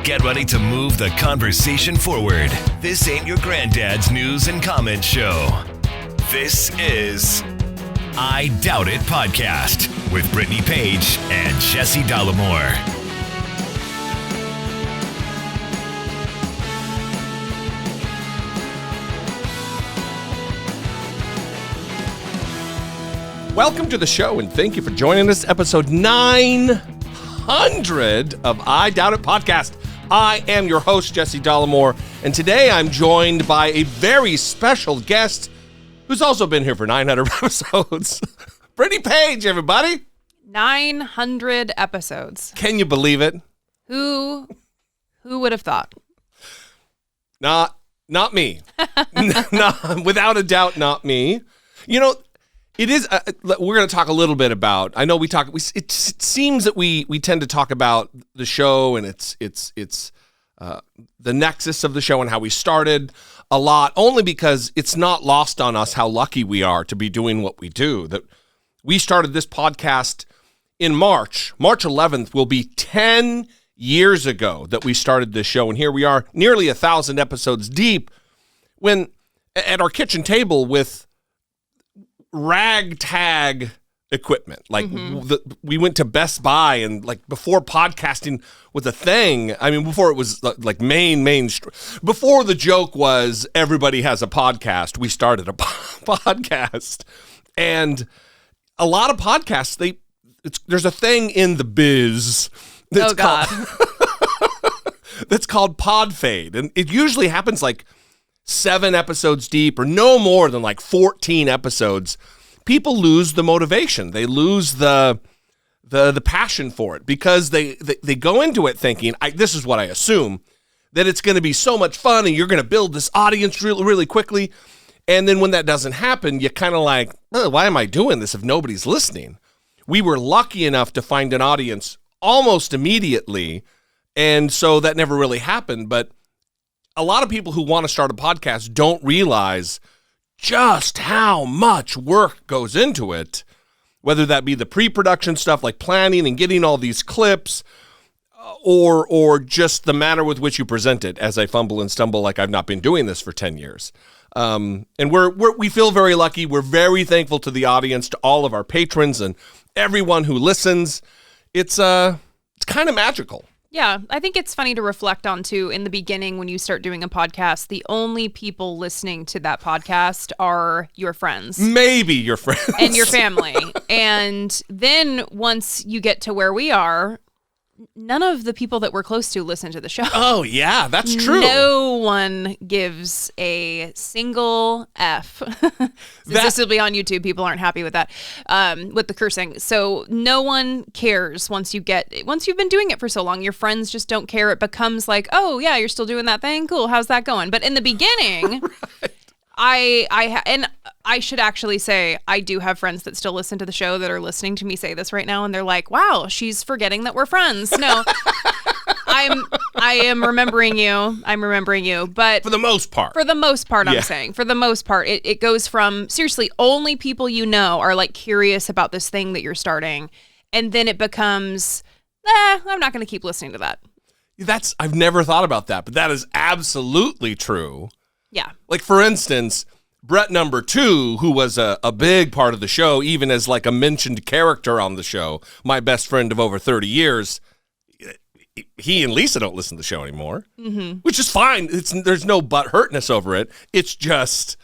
Get ready to move the conversation forward. This ain't your granddad's news and comment show. This is I Doubt It Podcast with Brittany Page and Jesse Dollemore. Welcome to the show, and thank you for joining us. Episode 900 of I Doubt It Podcast. I am your host, Jesse Dollemore, and today I'm joined by a very special guest who's also been here for 900 episodes. Brittany Page, everybody. 900 episodes. Can you believe it? Who would have thought? Not me. No, without a doubt, not me. You know, it is. We're going to talk a little bit about. I know it seems that we tend to talk about the show and it's the nexus of the show and how we started a lot, only because it's not lost on us how lucky we are to be doing what we do. That we started this podcast in March 11th will be 10 years ago that we started this show, and here we are, nearly 1,000 episodes deep. When at our kitchen table with ragtag equipment, like we went to Best Buy, and like before podcasting was a thing. I mean, before it was like mainstream. Before the joke was everybody has a podcast, we started a podcast, and a lot of podcasts. There's a thing in the biz that's that's called pod fade, and it usually happens like 7 episodes deep or no more than like 14 episodes. People lose the motivation. They lose the passion for it because they go into it thinking, this is what I assume, that it's going to be so much fun and you're going to build this audience really, really quickly. And then when that doesn't happen, you kind of like, why am I doing this if nobody's listening? We were lucky enough to find an audience almost immediately, and so that never really happened. But a lot of people who want to start a podcast don't realize just how much work goes into it, whether that be the pre-production stuff like planning and getting all these clips, or just the manner with which you present it, as I fumble and stumble like I've not been doing this for 10 years. And we feel very lucky. We're very thankful to the audience, to all of our patrons and everyone who listens. It's kind of magical. Yeah, I think it's funny to reflect on, too, in the beginning when you start doing a podcast, the only people listening to that podcast are your friends. Maybe your friends. And your family. And then once you get to where we are, none of the people that we're close to listen to the show. Oh, yeah, that's true. No one gives a single F. This will be on YouTube. People aren't happy with that, with the cursing. So no one cares once you've been doing it for so long. Your friends just don't care. It becomes like, oh, yeah, you're still doing that thing? Cool. How's that going? But in the beginning, right. I should actually say I do have friends that still listen to the show that are listening to me say this right now, and they're like, "Wow, she's forgetting that we're friends." No, I am remembering you. I'm remembering you, but for the most part, yeah. I'm saying for the most part, it goes from seriously only people you know are like curious about this thing that you're starting, and then it becomes, I'm not going to keep listening to that. I've never thought about that, but that is absolutely true. Yeah. Like, for instance, Brett number 2, who was a big part of the show, even as like a mentioned character on the show, my best friend of over 30 years, he and Lisa don't listen to the show anymore, which is fine. There's no butthurtness over it. It's just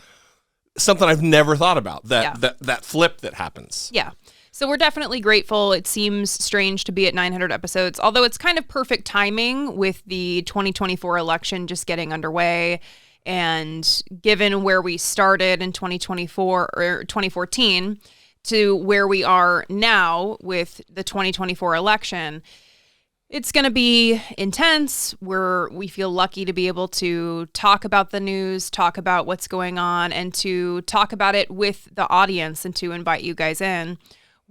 something I've never thought about, that flip that happens. Yeah. So we're definitely grateful. It seems strange to be at 900 episodes, although it's kind of perfect timing with the 2024 election just getting underway. And given where we started in 2024 or 2014 to where we are now with the 2024 election, it's going to be intense. We feel lucky to be able to talk about the news, talk about what's going on, and to talk about it with the audience and to invite you guys in.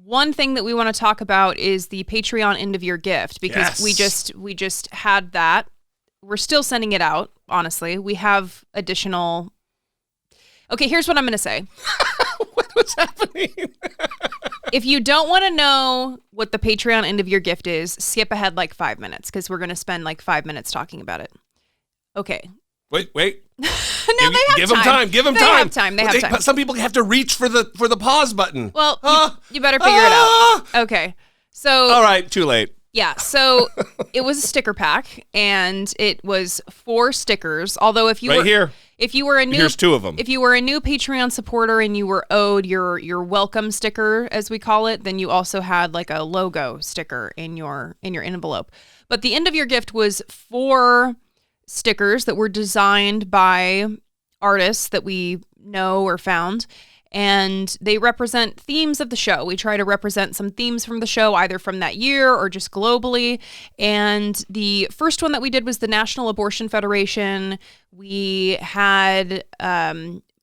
One thing that we want to talk about is the Patreon end of year gift, because we just had that. We're still sending it out, honestly. We have additional... Okay, here's what I'm going to say. What's happening? If you don't want to know what the Patreon end of year gift is, skip ahead like 5 minutes because we're going to spend like 5 minutes talking about it. Okay. Wait. No, give them time. Give them time. They have time. Some people have to reach for the pause button. Well, you better figure it out. Okay. So. All right. Too late. Yeah, so it was a sticker pack, and it was 4 stickers. Although if you were a new, here's 2 of them. If you were a new Patreon supporter and you were owed your welcome sticker, as we call it, then you also had like a logo sticker in your envelope. But the end of your gift was 4 stickers that were designed by artists that we know or found. And they represent themes of the show. We try to represent some themes from the show, either from that year or just globally. And the first one that we did was the National Abortion Federation. We had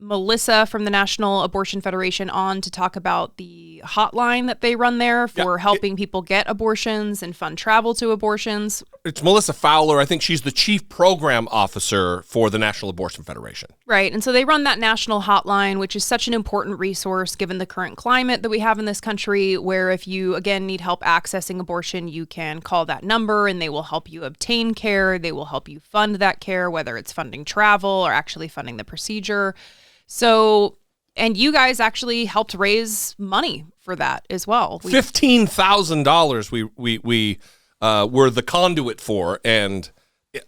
Melissa from the National Abortion Federation on to talk about the hotline that they run there for helping people get abortions and fund travel to abortions. It's Melissa Fowler. I think she's the chief program officer for the National Abortion Federation. Right. And so they run that national hotline, which is such an important resource given the current climate that we have in this country, where if you, again, need help accessing abortion, you can call that number and they will help you obtain care. They will help you fund that care, whether it's funding travel or actually funding the procedure. So, and you guys actually helped raise money for that as well. $15,000 we were the conduit for, and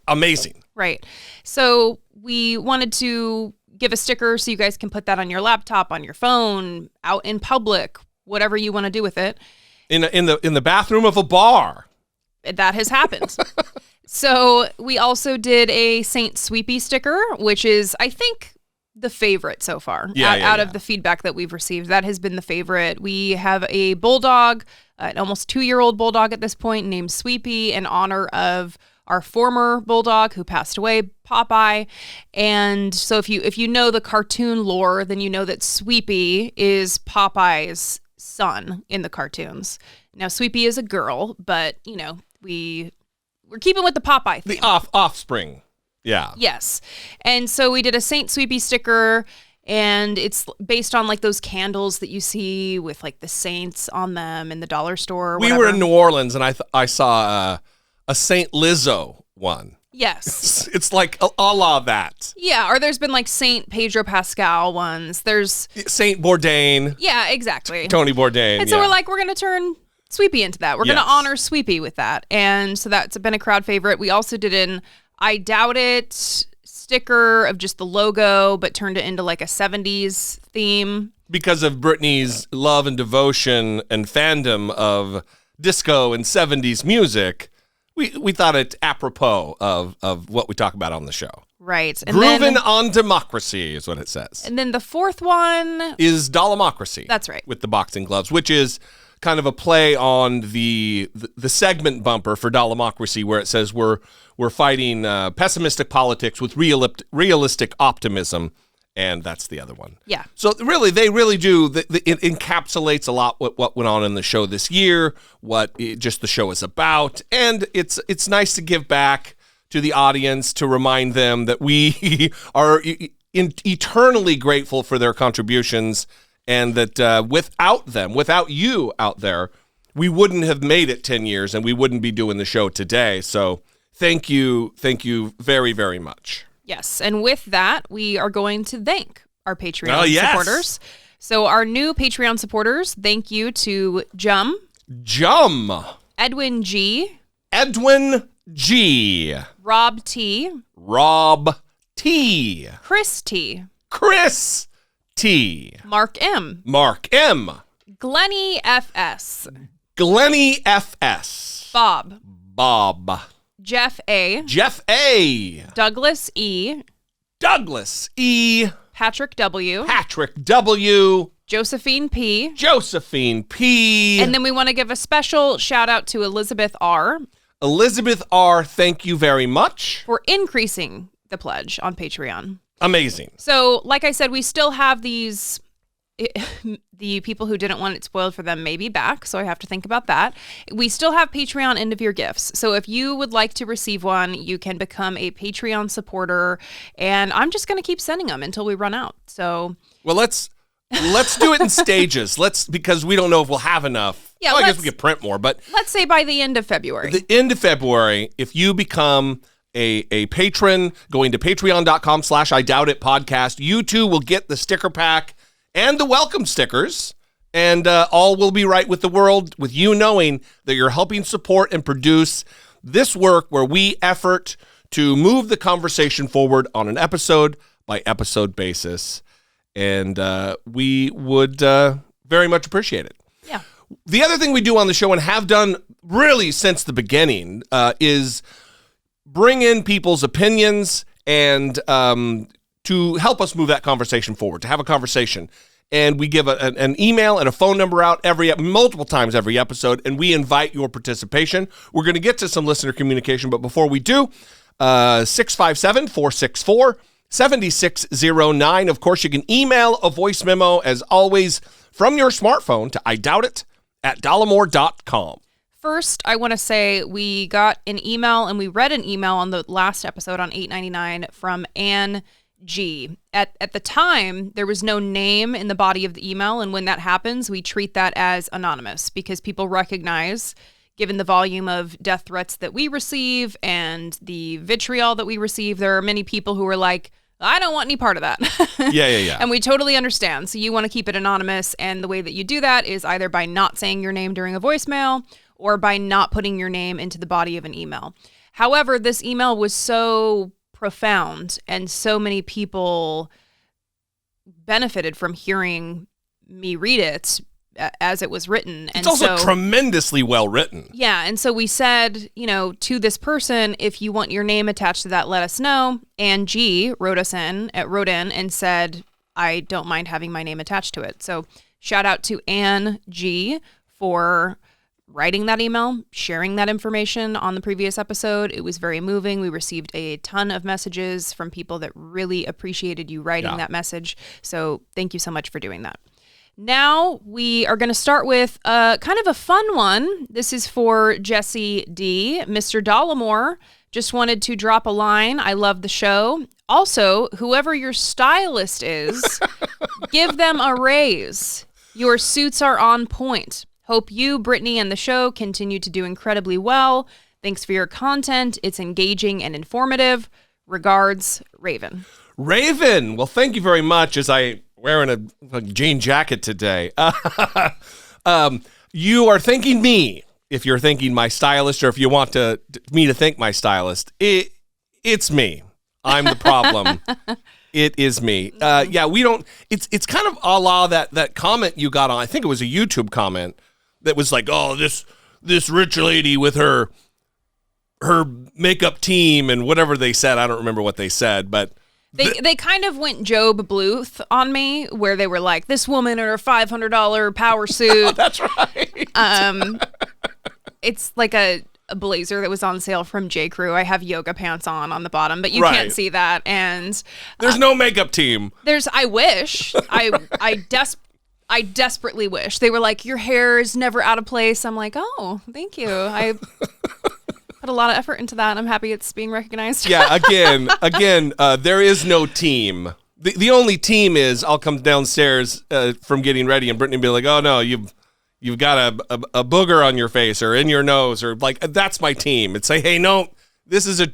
amazing. Right. So we wanted to give a sticker so you guys can put that on your laptop, on your phone, out in public, whatever you want to do with it. In the bathroom of a bar. That has happened. So we also did a Saint Sweepy sticker, which is, I think, the favorite so far out of the feedback that we've received. That has been the favorite. We have a bulldog, an almost 2-year-old bulldog at this point, named Sweepy in honor of our former bulldog who passed away, Popeye. And so if you know the cartoon lore, then you know that Sweepy is Popeye's son in the cartoons. Now, Sweepy is a girl, but, you know, we're keeping with the Popeye theme. The offspring. Yeah. Yes. And so we did a Saint Sweepy sticker, and it's based on like those candles that you see with like the saints on them in the dollar store. Or we were in New Orleans, and I saw a Saint Lizzo one. Yes. It's like a la that. Yeah, or there's been like Saint Pedro Pascal ones. There's Saint Bourdain. Yeah, exactly. Tony Bourdain. And so we're like, we're going to turn Sweepy into that. We're going to honor Sweepy with that. And so that's been a crowd favorite. We also did an I Doubt It sticker of just the logo, but turned it into like a 70s theme. Because of Britney's love and devotion and fandom of disco and 70s music, we thought it apropos of what we talk about on the show. Right. And Groovin' on Democracy is what it says. And then the fourth one is Dollemocracy. That's right. With the boxing gloves, which is kind of a play on the segment bumper for Dollemocracy, where it says we're fighting pessimistic politics with realistic optimism, and that's the other one. Yeah. So really, they really do. It encapsulates a lot what went on in the show this year, what just the show is about, and it's nice to give back to the audience, to remind them that we are eternally grateful for their contributions. And that without you out there, we wouldn't have made it 10 years and we wouldn't be doing the show today. So thank you very, very much. Yes. And with that, we are going to thank our Patreon supporters. So our new Patreon supporters, thank you to Jum, Edwin G, Rob T, Chris T, Mark M, Glenny FS, Bob, Jeff A, Douglas E, Patrick W, Josephine P, and then we want to give a special shout out to Elizabeth R, thank you very much for increasing the pledge on Patreon. Amazing. So, like I said, we still have these, the people who didn't want it spoiled for them may be back, so I have to think about that. We still have Patreon end of year gifts. So if you would like to receive one, you can become a Patreon supporter, and I'm just going to keep sending them until we run out. So, well, let's Let's do it in stages. Because we don't know if we'll have enough. Yeah, well, I guess we could print more, but let's say by the end of February. The end of February, if you become a patron, going to patreon.com/IDoubtItPodcast, you too will get the sticker pack and the welcome stickers, and all will be right with the world, with you knowing that you're helping support and produce this work where we effort to move the conversation forward on an episode-by-episode basis. And we would very much appreciate it. Yeah. The other thing we do on the show and have done really since the beginning is bring in people's opinions and to help us move that conversation forward, to have a conversation. And we give an email and a phone number out multiple times every episode, and we invite your participation. We're going to get to some listener communication, but before we do, 657-464-7609. Of course, you can email a voice memo, as always, from your smartphone to idoubtit@dollemore.com. First, I want to say we got an email, and we read an email on the last episode on 899 from Ann G. At the time, there was no name in the body of the email, and when that happens, we treat that as anonymous because people recognize, given the volume of death threats that we receive and the vitriol that we receive, there are many people who are like, I don't want any part of that. Yeah. And we totally understand. So you want to keep it anonymous, and the way that you do that is either by not saying your name during a voicemail or by not putting your name into the body of an email. However, this email was so profound, and so many people benefited from hearing me read it as it was written. And it's also tremendously well written. Yeah, and so we said, to this person, if you want your name attached to that, let us know. And G wrote in and said, I don't mind having my name attached to it. So shout out to Ann G for writing that email, sharing that information on the previous episode. It was very moving. We received a ton of messages from people that really appreciated you writing that message. So thank you so much for doing that. Now we are going to start with kind of a fun one. This is for Jesse D. Mr. Dollemore just wanted to drop a line. I love the show. Also, whoever your stylist is, give them a raise. Your suits are on point. Hope you, Brittany, and the show continue to do incredibly well. Thanks for your content. It's engaging and informative. Regards, Raven. Raven, well, thank you very much. As I wearing a jean jacket today. You are thanking me if you're thanking my stylist, or if you want me to thank my stylist. It's me. I'm the problem. It is me. Yeah, we don't. It's kind of a la that comment you got on. I think it was a YouTube comment that was like, "Oh, this rich lady with her makeup team and whatever they said." I don't remember what they said, but they kind of went Job Bluth on me, where they were like, "This woman in her $500 power suit." That's right. It's like a blazer that was on sale from J. Crew. I have yoga pants on the bottom, but you can't see that. And there's no makeup team. I wish. I desperately wish. They were like, your hair is never out of place. I'm like, oh, thank you. I put a lot of effort into that, and I'm happy it's being recognized. Yeah, again, there is no team. The only team is I'll come downstairs from getting ready, and Brittany will be like, oh, no, you've got a booger on your face or in your nose, or like, that's my team. It's like, hey, no, this is a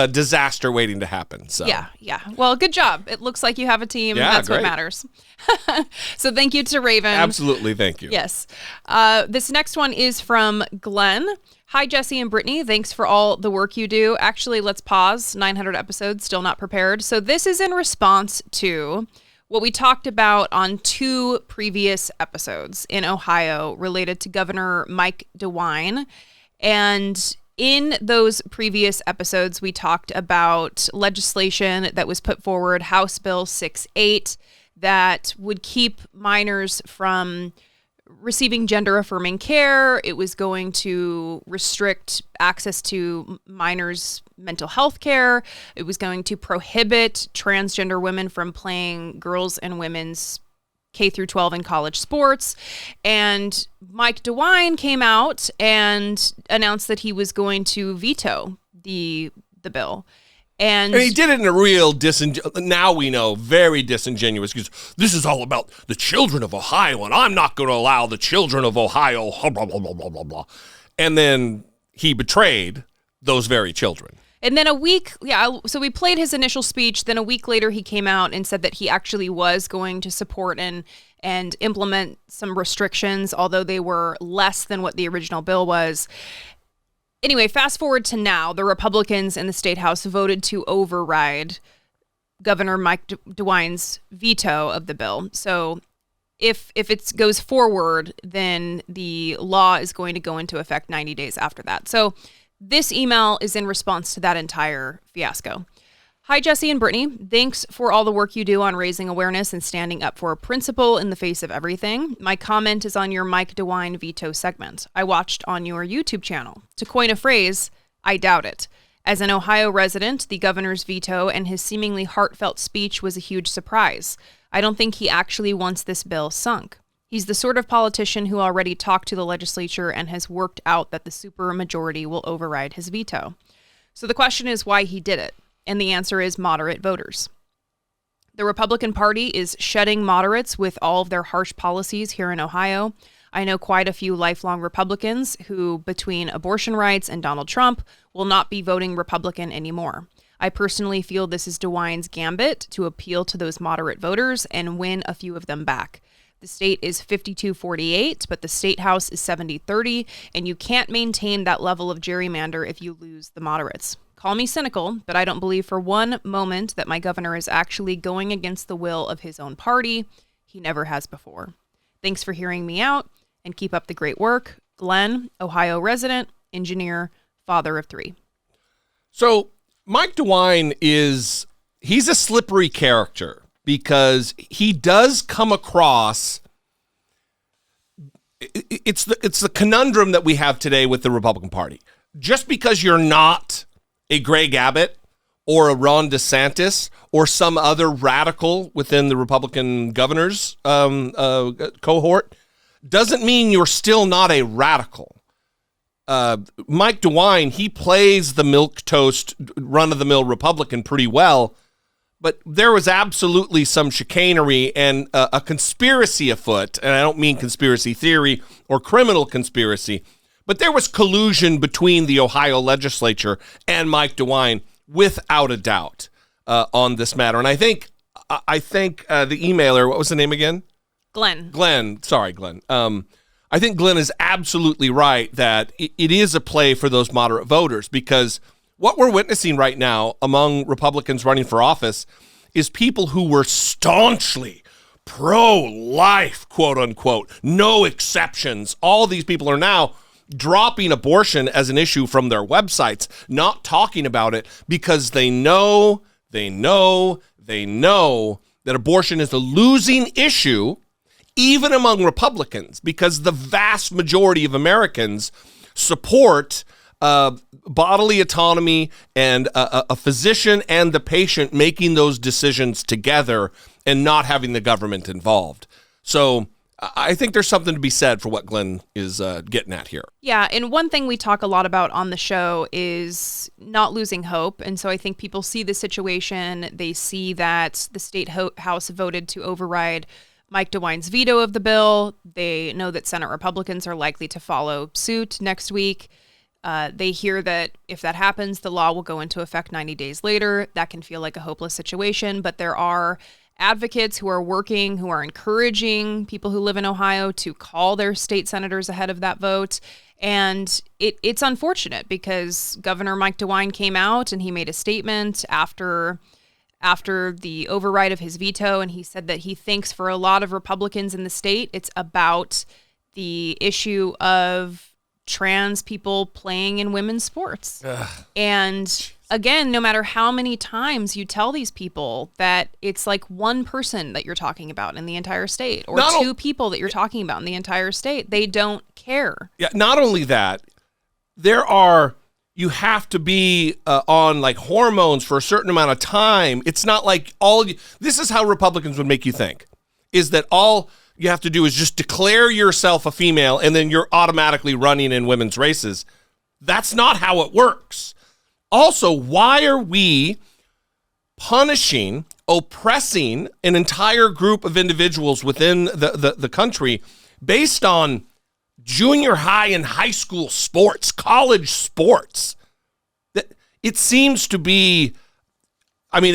disaster waiting to happen. So Yeah. Well, good job. It looks like you have a team. Yeah, that's great. What matters. So thank you to Raven. Absolutely, thank you. Yes. This next one is from Glenn. Hi, Jesse and Brittany. Thanks for all the work you do. Actually, let's pause. 900 episodes, still not prepared. So this is in response to what we talked about on 2 previous episodes in Ohio related to Governor Mike DeWine. And in those previous episodes, we talked about legislation that was put forward, House Bill 6-8, that would keep minors from receiving gender-affirming care. It was going to restrict access to minors' mental health care. It was going to prohibit transgender women from playing girls' and women's K through 12 in college sports. And Mike DeWine came out and announced that he was going to veto the bill. And he did it in a real now we know, very disingenuous, because this is all about the children of Ohio, and I'm not going to allow the children of Ohio, blah, blah, blah, blah, blah, blah. And then he betrayed those very children. And then so we played his initial speech. Then a week later, he came out and said that he actually was going to support and implement some restrictions, although they were less than what the original bill was. Anyway, fast forward to now, the Republicans in the State House voted to override Governor Mike DeWine's veto of the bill. So if it goes forward, then the law is going to go into effect 90 days after that. So this email is in response to that entire fiasco. Hi, Jesse and Brittany. Thanks for all the work you do on raising awareness and standing up for a principle in the face of everything. My comment is on your Mike DeWine veto segment. I watched on your YouTube channel. To coin a phrase, I doubt it. As an Ohio resident, the governor's veto and his seemingly heartfelt speech was a huge surprise. I don't think he actually wants this bill sunk. He's the sort of politician who already talked to the legislature and has worked out that the supermajority will override his veto. So the question is why he did it. And the answer is moderate voters. The Republican Party is shedding moderates with all of their harsh policies here in Ohio. I know quite a few lifelong Republicans who, between abortion rights and Donald Trump, will not be voting Republican anymore. I personally feel this is DeWine's gambit to appeal to those moderate voters and win a few of them back. The state is 52-48, but the state house is 70-30, and you can't maintain that level of gerrymander if you lose the moderates. Call me cynical, but I don't believe for one moment that my governor is actually going against the will of his own party. He never has before. Thanks for hearing me out, and keep up the great work. Glenn, Ohio resident, engineer, father of 3. So Mike DeWine he's a slippery character because he does come across, it's the conundrum that we have today with the Republican Party. Just because you're not a Greg Abbott or a Ron DeSantis or some other radical within the Republican governor's cohort doesn't mean you're still not a radical. Mike DeWine, he plays the milquetoast, run-of-the-mill Republican pretty well, but there was absolutely some chicanery and a conspiracy afoot, and I don't mean conspiracy theory or criminal conspiracy, but there was collusion between the Ohio legislature and Mike DeWine, without a doubt, on this matter. And I think the emailer, what was the name again? Glenn. Sorry, Glenn. I think Glenn is absolutely right that it is a play for those moderate voters, because what we're witnessing right now among Republicans running for office is people who were staunchly pro-life, quote unquote, no exceptions. All these people are now dropping abortion as an issue from their websites, not talking about it because they know that abortion is a losing issue, even among Republicans, because the vast majority of Americans support bodily autonomy and a physician and the patient making those decisions together and not having the government involved. So I think there's something to be said for what Glenn is getting at here. Yeah, and one thing we talk a lot about on the show is not losing hope. And so I think people see the situation. They see that the state house voted to override Mike DeWine's veto of the bill. They know that Senate Republicans are likely to follow suit next week. They hear that if that happens, the law will go into effect 90 days later. That can feel like a hopeless situation, but there are advocates who are working, who are encouraging people who live in Ohio to call their state senators ahead of that vote. And it's unfortunate because Governor Mike DeWine came out and he made a statement after the override of his veto, and he said that he thinks for a lot of Republicans in the state, it's about the issue of trans people playing in women's sports. Ugh. And again, no matter how many times you tell these people that it's like one person that you're talking about in the entire state, or two people that you're talking about in the entire state, they don't care. Yeah. Not only that, you have to be on like hormones for a certain amount of time. It's not like this is how Republicans would make you think, is that all you have to do is just declare yourself a female and then you're automatically running in women's races. That's not how it works. Also, why are we punishing, oppressing an entire group of individuals within the country based on junior high and high school sports, college sports? It seems to be, I mean,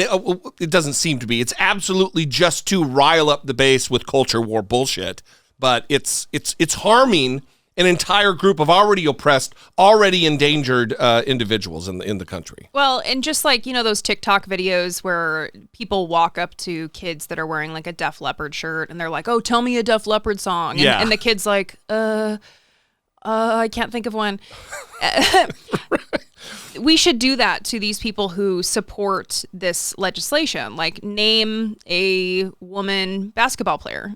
it doesn't seem to be. It's absolutely just to rile up the base with culture war bullshit. But it's harming an entire group of already oppressed, already endangered individuals in the country. Well, and just like, those TikTok videos where people walk up to kids that are wearing like a Def Leppard shirt and they're like, oh, tell me a Def Leppard song. And the kid's like, I can't think of one. We should do that to these people who support this legislation. Like, name a woman basketball player.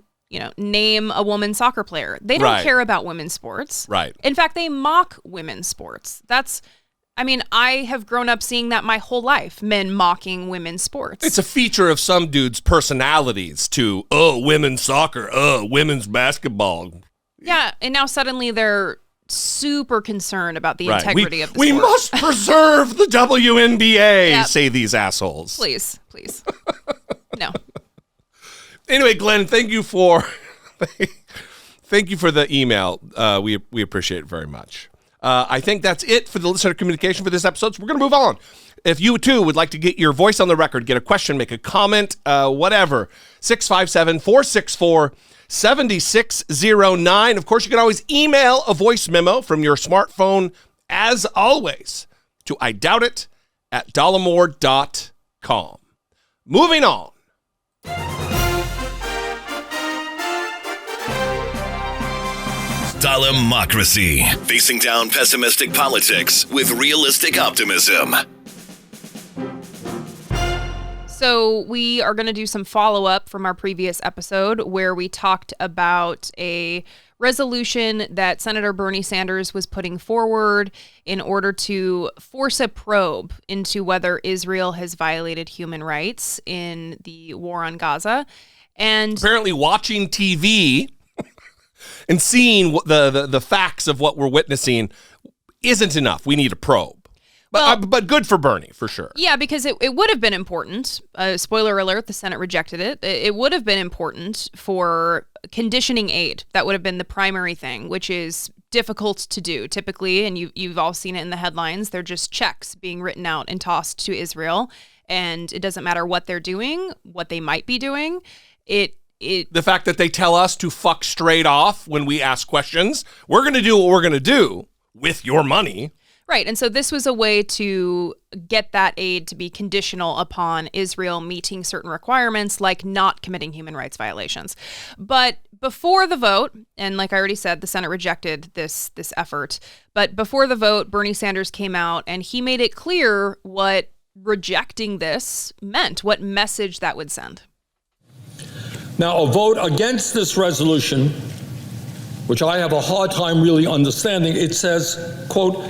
Name a woman soccer player. They don't care about women's sports. Right. In fact, they mock women's sports. I have grown up seeing that my whole life, men mocking women's sports. It's a feature of some dudes' personalities to, women's soccer, women's basketball. Yeah, and now suddenly they're super concerned about the integrity of the sport. We must preserve the WNBA, say these assholes. Please. No. Anyway, Glenn, thank you for the email. We appreciate it very much. I think that's it for the listener communication for this episode. So we're going to move on. If you too would like to get your voice on the record, get a question, make a comment, whatever, 657-464-7609. Of course, you can always email a voice memo from your smartphone, as always, to idoubtit@dollemore.com. Moving on. Dollemocracy, facing down pessimistic politics with realistic optimism. So we are going to do some follow-up from our previous episode where we talked about a resolution that Senator Bernie Sanders was putting forward in order to force a probe into whether Israel has violated human rights in the war on Gaza. And apparently watching TV and seeing what the facts of what we're witnessing isn't enough. We need a probe. But good for Bernie, for sure. Yeah, because it would have been important. Spoiler alert, the Senate rejected it. It would have been important for conditioning aid. That would have been the primary thing, which is difficult to do typically. And you've all seen it in the headlines. They're just checks being written out and tossed to Israel. And it doesn't matter what they're doing, what they might be doing. The fact that they tell us to fuck straight off when we ask questions, we're going to do what we're going to do with your money. Right. And so this was a way to get that aid to be conditional upon Israel meeting certain requirements, like not committing human rights violations. But before the vote, and like I already said, the Senate rejected this effort. But before the vote, Bernie Sanders came out and he made it clear what rejecting this meant, what message that would send. Now, a vote against this resolution, which I have a hard time really understanding, it says, quote,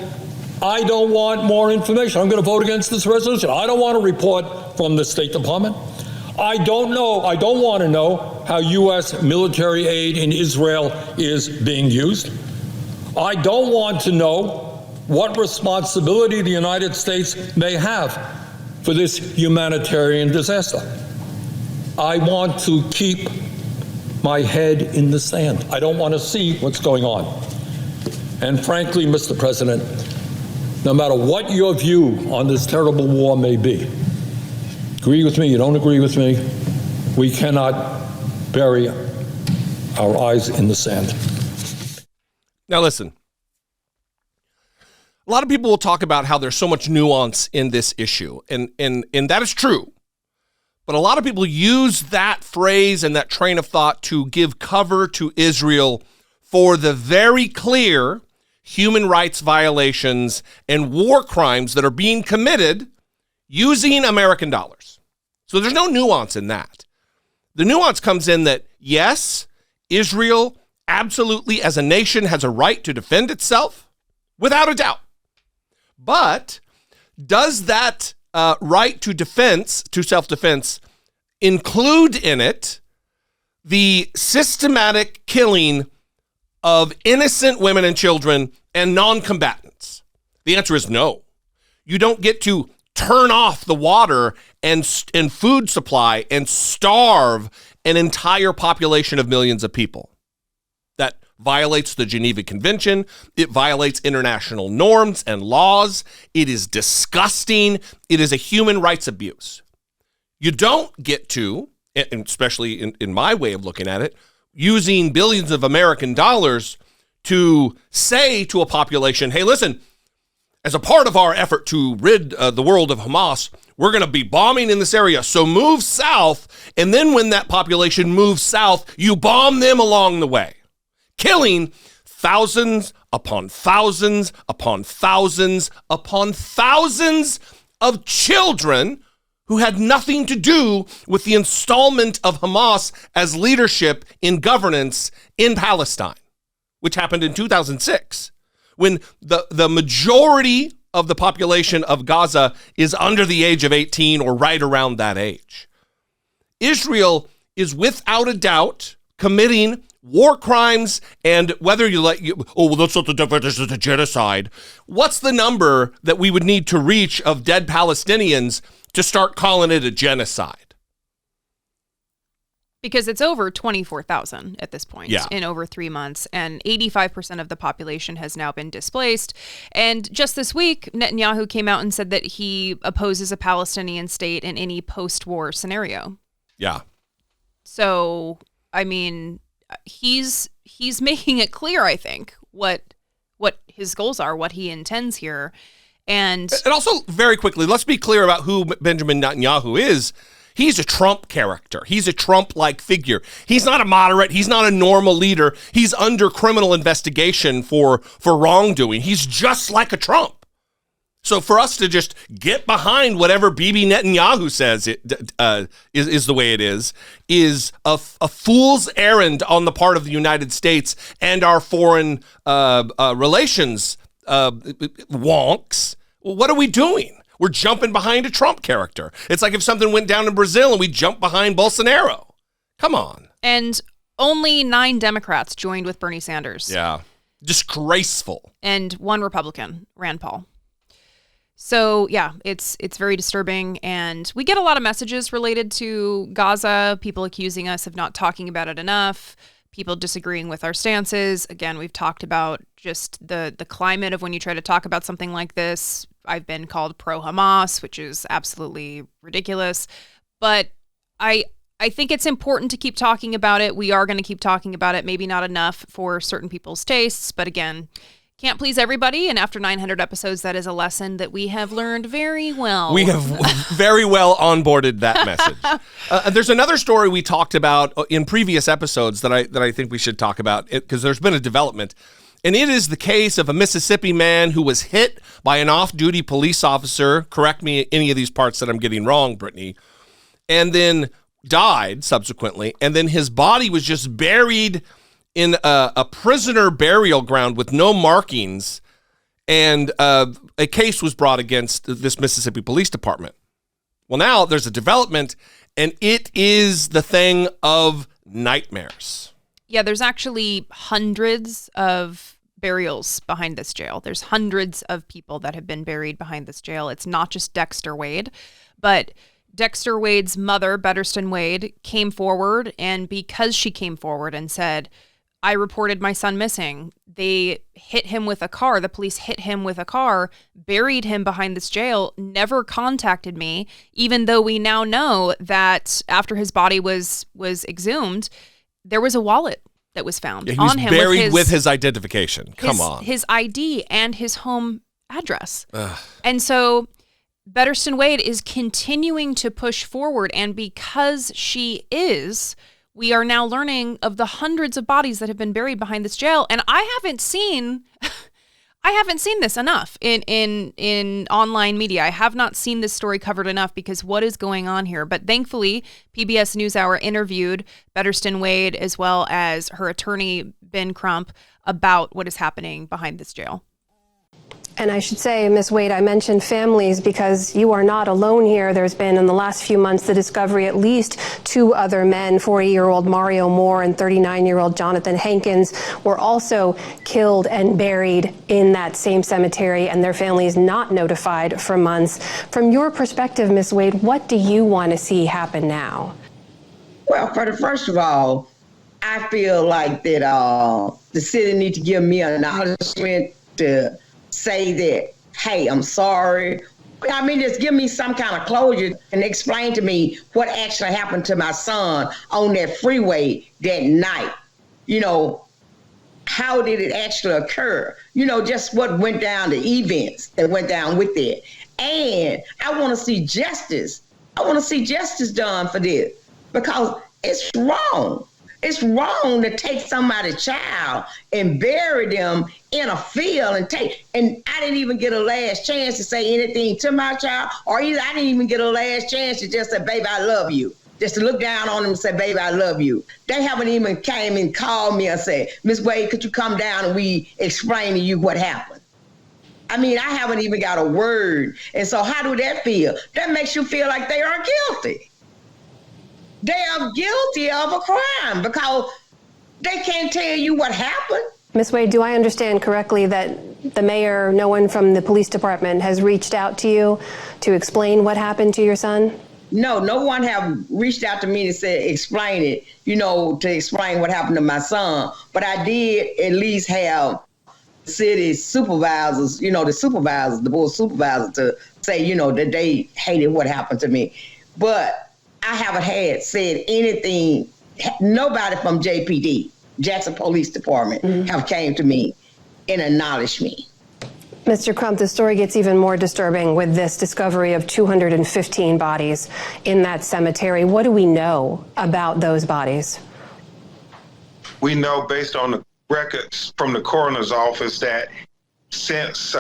I don't want more information. I'm going to vote against this resolution. I don't want a report from the State Department. I don't want to know how U.S. military aid in Israel is being used. I don't want to know what responsibility the United States may have for this humanitarian disaster. I want to keep my head in the sand. I don't want to see what's going on. And frankly, Mr. President, no matter what your view on this terrible war may be, agree with me, you don't agree with me, we cannot bury our eyes in the sand. Now listen, a lot of people will talk about how there's so much nuance in this issue, and that is true. But a lot of people use that phrase and that train of thought to give cover to Israel for the very clear human rights violations and war crimes that are being committed using American dollars. So there's no nuance in that. The nuance comes in that, yes, Israel absolutely as a nation has a right to defend itself, without a doubt. But does that right to defense, to self-defense, include in it the systematic killing of innocent women and children and non-combatants? The answer is no. You don't get to turn off the water and food supply and starve an entire population of millions of people. That violates the Geneva Convention. It violates international norms and laws. It is disgusting. It is a human rights abuse. You don't get to, and especially in my way of looking at it, using billions of American dollars to say to a population, hey, listen, as a part of our effort to rid the world of Hamas, we're going to be bombing in this area. So move south. And then when that population moves south, you bomb them along the way, killing thousands upon thousands upon thousands upon thousands of children who had nothing to do with the installment of Hamas as leadership in governance in Palestine, which happened in 2006. When the majority of the population of Gaza is under the age of 18 or right around that age. Israel is without a doubt committing war crimes, and whether you that's not the definition of genocide. What's the number that we would need to reach of dead Palestinians to start calling it a genocide? Because it's over 24,000 at this point in over 3 months, and 85% of the population has now been displaced. And just this week, Netanyahu came out and said that he opposes a Palestinian state in any post-war scenario. Yeah. So, I mean, he's making it clear, I think, what his goals are, what he intends here. And also, very quickly, let's be clear about who Benjamin Netanyahu is. He's a Trump character. He's a Trump-like figure. He's not a moderate. He's not a normal leader. He's under criminal investigation for wrongdoing. He's just like a Trump. So for us to just get behind whatever Bibi Netanyahu says is the way it is a fool's errand on the part of the United States and our foreign relations wonks. What are we doing? We're jumping behind a Trump character. It's like if something went down in Brazil and we jumped behind Bolsonaro. Come on. And only 9 Democrats joined with Bernie Sanders. Yeah. Disgraceful. And 1 Republican, Rand Paul. So, yeah, it's very disturbing. And we get a lot of messages related to Gaza, people accusing us of not talking about it enough, people disagreeing with our stances. Again, we've talked about just the climate of when you try to talk about something like this. I've been called pro-Hamas, which is absolutely ridiculous. But I think it's important to keep talking about it. We are going to keep talking about it. Maybe not enough for certain people's tastes. But again, can't please everybody. And after 900 episodes, that is a lesson that we have learned very well. We have very well onboarded that message. There's another story we talked about in previous episodes that I think we should talk about because there's been a development. And it is the case of a Mississippi man who was hit by an off-duty police officer. Correct me any of these parts that I'm getting wrong, Brittany. And then died subsequently. And then his body was just buried in a prisoner burial ground with no markings. And a case was brought against this Mississippi Police Department. Well, now there's a development, and it is the thing of nightmares. Yeah, there's actually hundreds of burials behind this jail. There's hundreds of people that have been buried behind this jail. It's not just Dexter Wade, but Dexter Wade's mother, Betterston Wade, came forward, and because she came forward and said, I reported my son missing, they hit him with a car. The police hit him with a car, buried him behind this jail, never contacted me, even though we now know that after his body was exhumed, there was a wallet that was found on him. Buried with his identification. Come on. His ID and his home address. Ugh. And so Betterston Wade is continuing to push forward. And because she is, we are now learning of the hundreds of bodies that have been buried behind this jail. And I haven't seen this enough in online media. I have not seen this story covered enough because what is going on here? But thankfully, PBS NewsHour interviewed Betterston Wade as well as her attorney, Ben Crump, about what is happening behind this jail. And I should say, Ms. Wade, I mentioned families because you are not alone here. There's been, in the last few months, the discovery at least 2 other men, 40-year-old Mario Moore and 39-year-old Jonathan Hankins, were also killed and buried in that same cemetery, and their families not notified for months. From your perspective, Ms. Wade, what do you want to see happen now? Well, first of all, I feel like that the city needs to give me an acknowledgement to say that, hey, I'm sorry. I mean, just give me some kind of closure and explain to me what actually happened to my son on that freeway that night. You know, how did it actually occur? You know, just what went down, the events that went down with it. And I want to see justice. I want to see justice done for this because it's wrong. It's wrong to take somebody's child and bury them in a field and I didn't even get a last chance to say anything to my child, or either I didn't even get a last chance to just say, baby, I love you. Just to look down on them and say, baby, I love you. They haven't even came and called me and said, Miss Wade, could you come down and we explain to you what happened? I mean, I haven't even got a word. And so how do that feel? That makes you feel like they are guilty. They are guilty of a crime because they can't tell you what happened. Ms. Wade, do I understand correctly that the mayor, no one from the police department has reached out to you to explain what happened to your son? No one have reached out to me to say, explain it, to explain what happened to my son. But I did at least have city supervisors, the board supervisors to say, that they hated what happened to me. But I haven't said anything. Nobody from JPD, Jackson Police Department, have came to me and acknowledged me. Mr. Crump, the story gets even more disturbing with this discovery of 215 bodies in that cemetery. What do we know about those bodies? We know based on the records from the coroner's office that since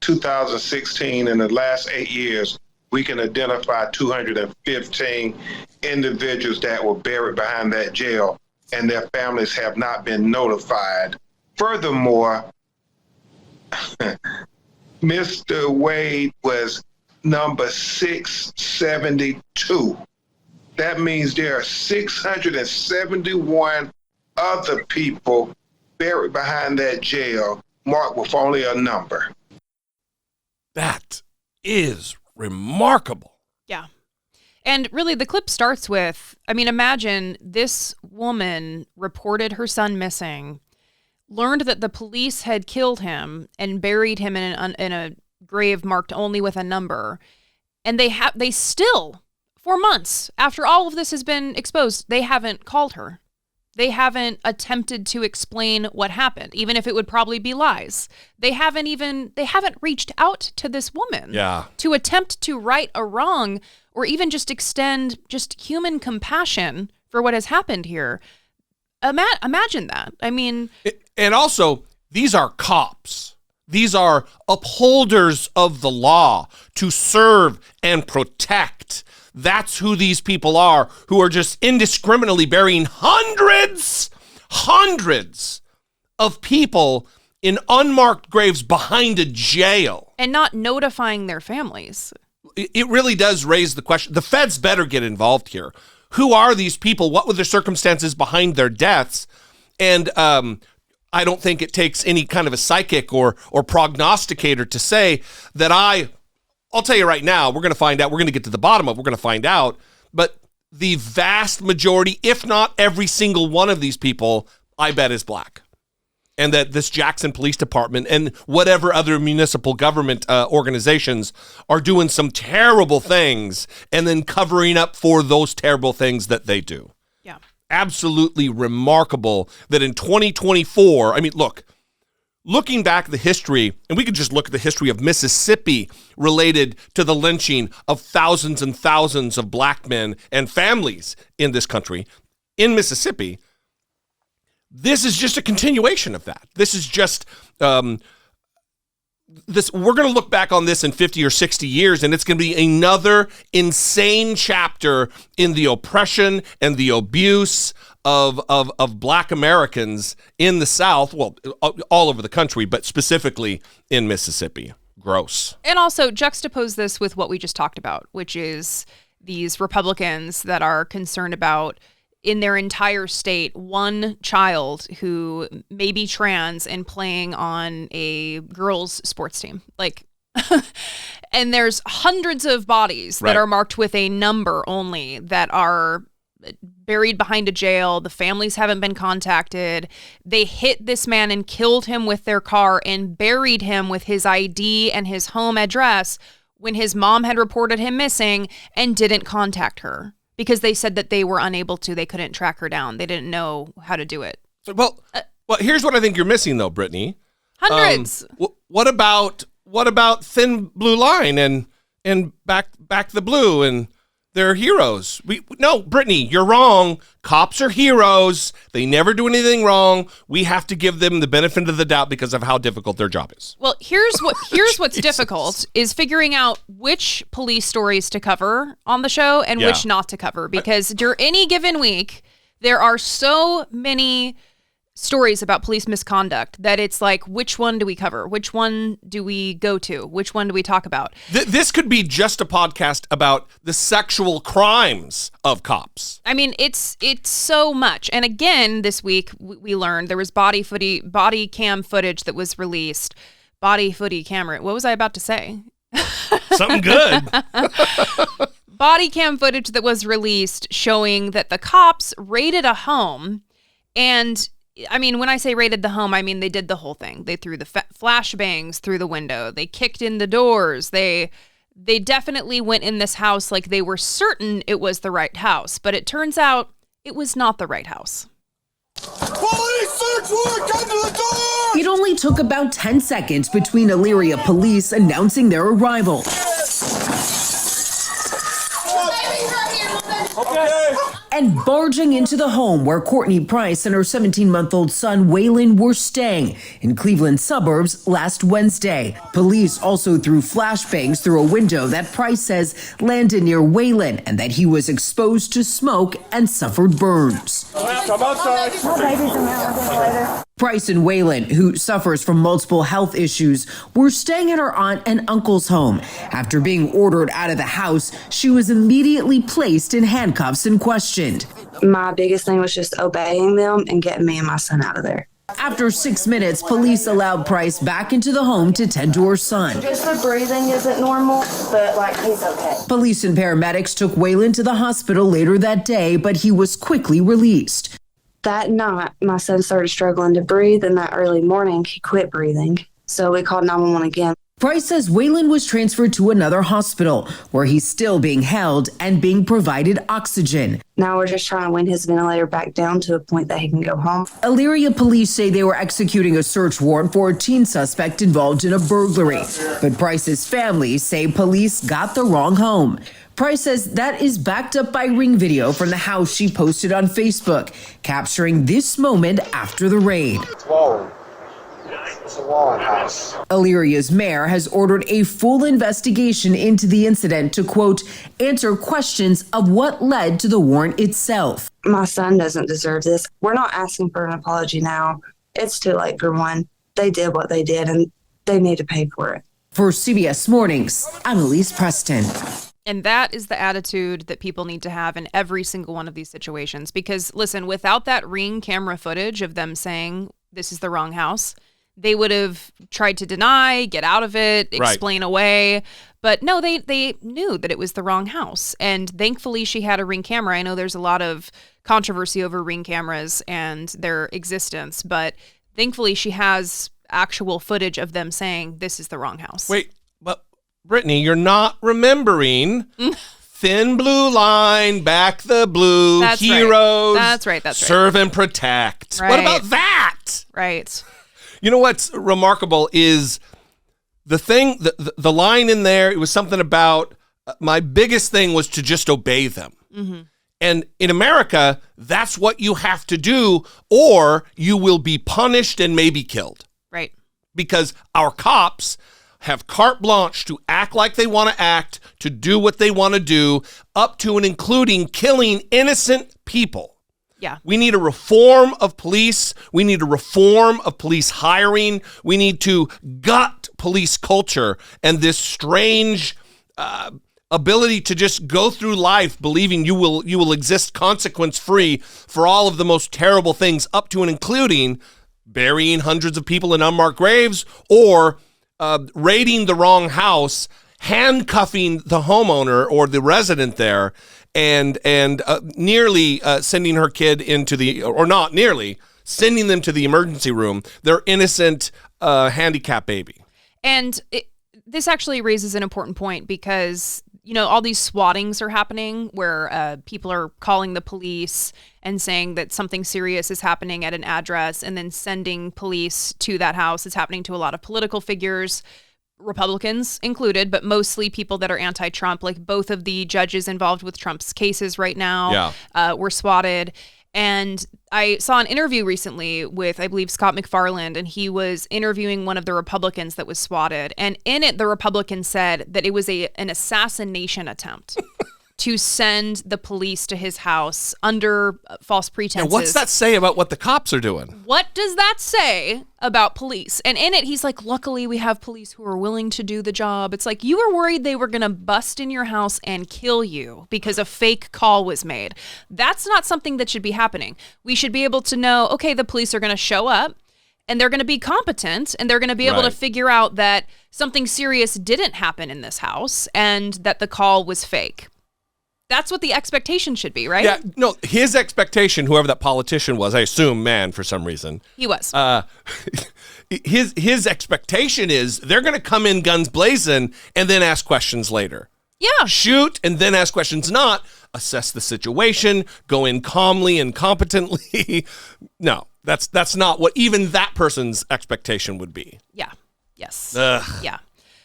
2016, in the last 8 years, we can identify 215 individuals that were buried behind that jail, and their families have not been notified. Furthermore, Mr. Wade was number 672. That means there are 671 other people buried behind that jail, marked with only a number. That is remarkable. Yeah. And really, the clip starts with, imagine this woman reported her son missing, learned that the police had killed him and buried him in a grave marked only with a number. And they still, for months, after all of this has been exposed, they haven't called her. They haven't attempted to explain what happened, even if it would probably be lies. They haven't reached out to this woman to attempt to right a wrong or even just extend just human compassion for what has happened here. Imagine that. And also, these are cops. These are upholders of the law to serve and protect. That's who these people are, who are just indiscriminately burying hundreds of people in unmarked graves behind a jail. And not notifying their families. It really does raise the question. The feds better get involved here. Who are these people? What were the circumstances behind their deaths? And I don't think it takes any kind of a psychic or prognosticator to say that I'll tell you right now, we're going to find out. We're going to get to the bottom of it. We're going to find out. But the vast majority, if not every single one of these people, I bet is black. And that this Jackson Police Department and whatever other municipal government organizations are doing some terrible things and then covering up for those terrible things that they do. Yeah. Absolutely remarkable that in 2024, looking back at the history, and we could just look at the history of Mississippi related to the lynching of thousands and thousands of black men and families in this country, in Mississippi, this is just a continuation of that. This is just we're going to look back on this in 50 or 60 years, and it's going to be another insane chapter in the oppression and the abuse of Black Americans in the South, well, all over the country, but specifically in Mississippi. Gross. And also juxtapose this with what we just talked about, which is these Republicans that are concerned about, in their entire state, one child who may be trans and playing on a girls' sports team. Like, and there's hundreds of bodies that are marked with a number only that are buried behind a jail. The families haven't been contacted. They hit this man and killed him with their car and buried him with his ID and his home address when his mom had reported him missing and didn't contact her. Because they said that they were unable to. They couldn't track her down. They didn't know how to do it. Well, here's what I think you're missing, though, Brittany. Hundreds. What about Thin Blue Line and Back the Blue and they're heroes? No, Brittany, you're wrong. Cops are heroes. They never do anything wrong. We have to give them the benefit of the doubt because of how difficult their job is. Well, here's what's difficult is figuring out which police stories to cover on the show and which not to cover, because during any given week there are so many stories about police misconduct that it's like, which one do we cover? Which one do we go to? Which one do we talk about? This could be just a podcast about the sexual crimes of cops. I mean, it's so much. And again, this week we learned there was body cam footage that was released. Body footy camera. What was I about to say? Something good. Body cam footage that was released showing that the cops raided a home. And I mean, when I say raided the home, I mean they did the whole thing. They threw the flashbangs through the window. They kicked in the doors. They definitely went in this house like they were certain it was the right house. But it turns out it was not the right house. Police search warrant, come to the door! It only took about 10 seconds between Elyria police announcing their arrival. Okay. And barging into the home where Courtney Price and her 17-month-old son Waylon were staying in Cleveland suburbs last Wednesday. Police also threw flashbangs through a window that Price says landed near Waylon and that he was exposed to smoke and suffered burns. Come outside. Price and Waylon, who suffers from multiple health issues, were staying at her aunt and uncle's home. After being ordered out of the house, she was immediately placed in handcuffs and questioned. My biggest thing was just obeying them and getting me and my son out of there. After 6 minutes, police allowed Price back into the home to tend to her son. Just the breathing isn't normal, but he's okay. Police and paramedics took Waylon to the hospital later that day, but he was quickly released. That night, my son started struggling to breathe, and that early morning, he quit breathing. So we called 911 again. Price says Waylon was transferred to another hospital, where he's still being held and being provided oxygen. Now we're just trying to win his ventilator back down to a point that he can go home. Elyria police say they were executing a search warrant for a teen suspect involved in a burglary. But Price's family say police got the wrong home. Price says that is backed up by ring video from the house she posted on Facebook, capturing this moment after the raid. Whoa. It's a Wallen house. Illyria's mayor has ordered a full investigation into the incident to, quote, answer questions of what led to the warrant itself. My son doesn't deserve this. We're not asking for an apology now. It's too late for one. They did what they did, and they need to pay for it. For CBS Mornings, I'm Elise Preston. And that is the attitude that people need to have in every single one of these situations. Because, listen, without that Ring camera footage of them saying this is the wrong house, they would have tried to deny, get out of it, explain away. But no, they knew that it was the wrong house. And thankfully, she had a Ring camera. I know there's a lot of controversy over Ring cameras and their existence. But thankfully, she has actual footage of them saying this is the wrong house. Wait, but Brittany, you're not remembering Thin Blue Line, Back the Blue, That's Heroes. Right. That's right. Serve and Protect. Right. What about that? Right. You know what's remarkable is the thing, the line in there, it was something about my biggest thing was to just obey them. Mm-hmm. And in America, that's what you have to do, or you will be punished and maybe killed. Right. Because our cops, have carte blanche to act like they want to act, to do what they want to do, up to and including killing innocent people. Yeah. We need a reform of police. We need a reform of police hiring. We need to gut police culture and this strange ability to just go through life believing you will exist consequence-free for all of the most terrible things, up to and including burying hundreds of people in unmarked graves or raiding the wrong house, handcuffing the homeowner or the resident there, and nearly sending her kid into the, or not nearly, sending them to the emergency room, their innocent handicapped baby. And this actually raises an important point because, you know, all these swattings are happening where people are calling the police and saying that something serious is happening at an address and then sending police to that house. It's happening to a lot of political figures, Republicans included, but mostly people that are anti-Trump. Like both of the judges involved with Trump's cases right now were swatted. And I saw an interview recently with, I believe, Scott McFarland, and he was interviewing one of the Republicans that was swatted. And in it, the Republican said that it was an assassination attempt to send the police to his house under false pretenses. And what's that say about what the cops are doing? What does that say about police? And in it, he's like, luckily we have police who are willing to do the job. It's like, you were worried they were going to bust in your house and kill you because a fake call was made. That's not something that should be happening. We should be able to know, okay, the police are going to show up and they're going to be competent and they're going to be able to figure out that something serious didn't happen in this house and that the call was fake. That's what the expectation should be, right? Yeah, no, his expectation, whoever that politician was, I assume man for some reason. He was. His expectation is they're going to come in guns blazing and then ask questions later. Yeah. Shoot and then ask questions, not assess the situation, go in calmly and competently. No, that's not what even that person's expectation would be. Yeah. Yes. Ugh. Yeah.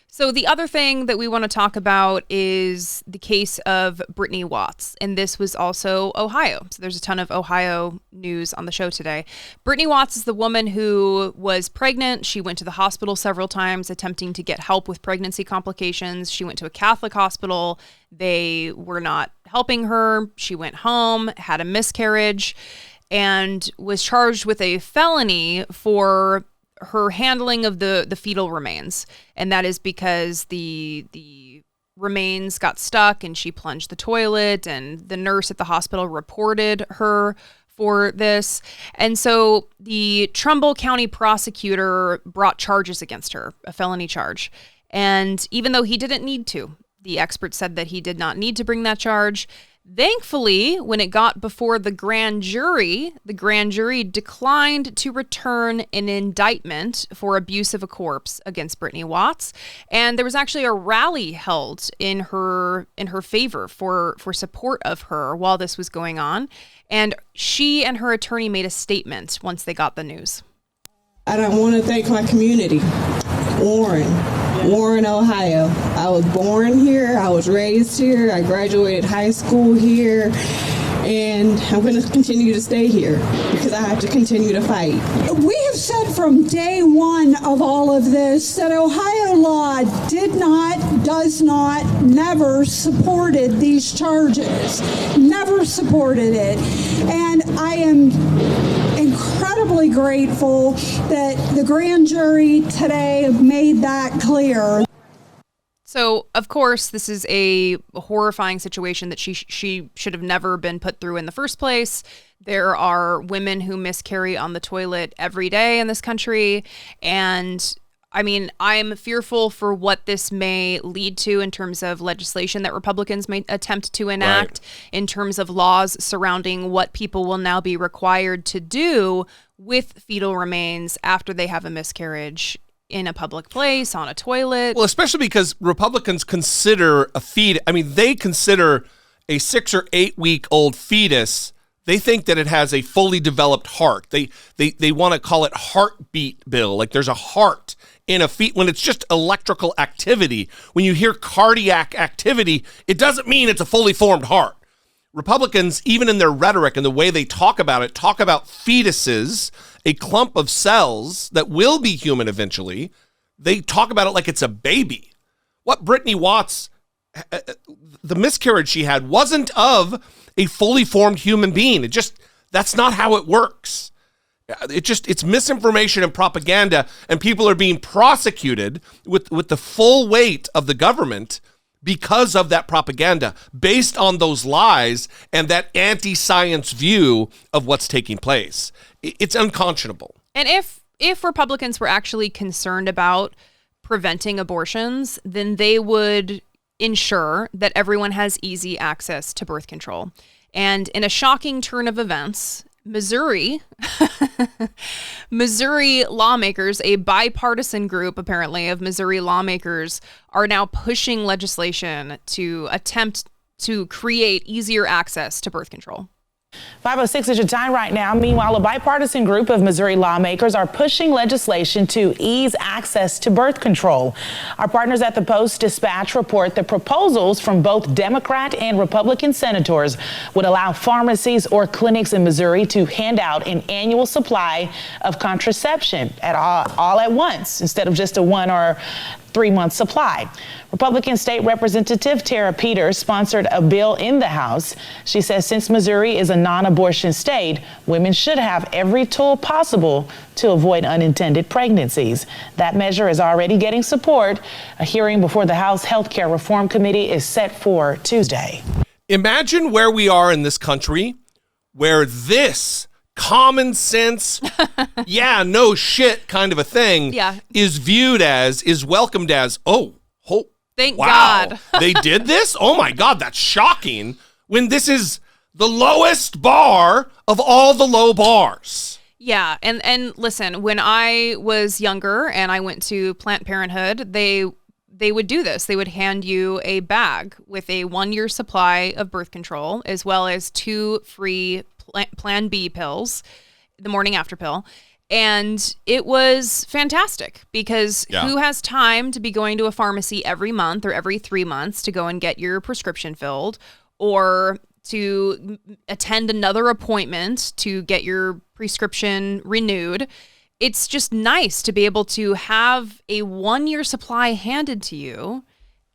So the other thing that we want to talk about is the case of Brittany Watts, and this was also Ohio. So there's a ton of Ohio news on the show today. Brittany Watts is the woman who was pregnant. She went to the hospital several times attempting to get help with pregnancy complications. She went to a Catholic hospital. They were not helping her. She went home, had a miscarriage, and was charged with a felony for her handling of the fetal remains. And that is because the remains got stuck and she plunged the toilet, and the nurse at the hospital reported her for this. And so the Trumbull County prosecutor brought charges against her, a felony charge. And even though he didn't need to, the expert said that he did not need to bring that charge. Thankfully, when it got before the grand jury declined to return an indictment for abuse of a corpse against Brittany Watts. And there was actually a rally held in her favor for support of her while this was going on. And she and her attorney made a statement once they got the news. And I want to thank my community, Warren, Ohio. I was born here. I was raised here. I graduated high school here. And I'm going to continue to stay here because I have to continue to fight. We have said from day one of all of this that Ohio law does not, never supported these charges. Never supported it. And I am incredibly grateful that the grand jury today made that clear. So, of course, this is a horrifying situation that she should have never been put through in the first place. There are women who miscarry on the toilet every day in this country. And I mean, I'm fearful for what this may lead to in terms of legislation that Republicans may attempt to enact, in terms of laws surrounding what people will now be required to do with fetal remains after they have a miscarriage in a public place, on a toilet. Well, especially because Republicans consider they consider a 6 or 8 week old fetus, they think that it has a fully developed heart. They want to call it heartbeat bill. Like there's a heart in a feet when it's just electrical activity. When you hear cardiac activity, it doesn't mean it's a fully formed heart. Republicans, even in their rhetoric and the way they talk about it, talk about fetuses, a clump of cells that will be human eventually, they talk about it like it's a baby. What Brittany Watts, the miscarriage she had wasn't of a fully formed human being. That's not how it works. It's misinformation and propaganda, and people are being prosecuted with the full weight of the government because of that propaganda, based on those lies and that anti-science view of what's taking place. It's unconscionable. And if Republicans were actually concerned about preventing abortions, then they would ensure that everyone has easy access to birth control. And in a shocking turn of events, Missouri lawmakers, a bipartisan group apparently of Missouri lawmakers, are now pushing legislation to attempt to create easier access to birth control. 5:06 is your time right now. Meanwhile, a bipartisan group of Missouri lawmakers are pushing legislation to ease access to birth control. Our partners at the Post-Dispatch report that proposals from both Democrat and Republican senators would allow pharmacies or clinics in Missouri to hand out an annual supply of contraception all at once, instead of just a 1 or 3 month supply. Republican State Representative Tara Peters sponsored a bill in the House. She says since Missouri is a non-abortion state, women should have every tool possible to avoid unintended pregnancies. That measure is already getting support. A hearing before the House Health Care Reform Committee is set for Tuesday. Imagine where we are in this country where this common sense, yeah, no shit kind of a thing is welcomed as, thank wow, God. They did this? Oh my God, that's shocking. When this is the lowest bar of all the low bars. Yeah, and listen, when I was younger and I went to Planned Parenthood, they would do this. They would hand you a bag with a 1-year supply of birth control, as well as 2 free Plan B pills, the morning after pill. And it was fantastic because who has time to be going to a pharmacy every month or every 3 months to go and get your prescription filled, or to attend another appointment to get your prescription renewed? It's just nice to be able to have a 1-year supply handed to you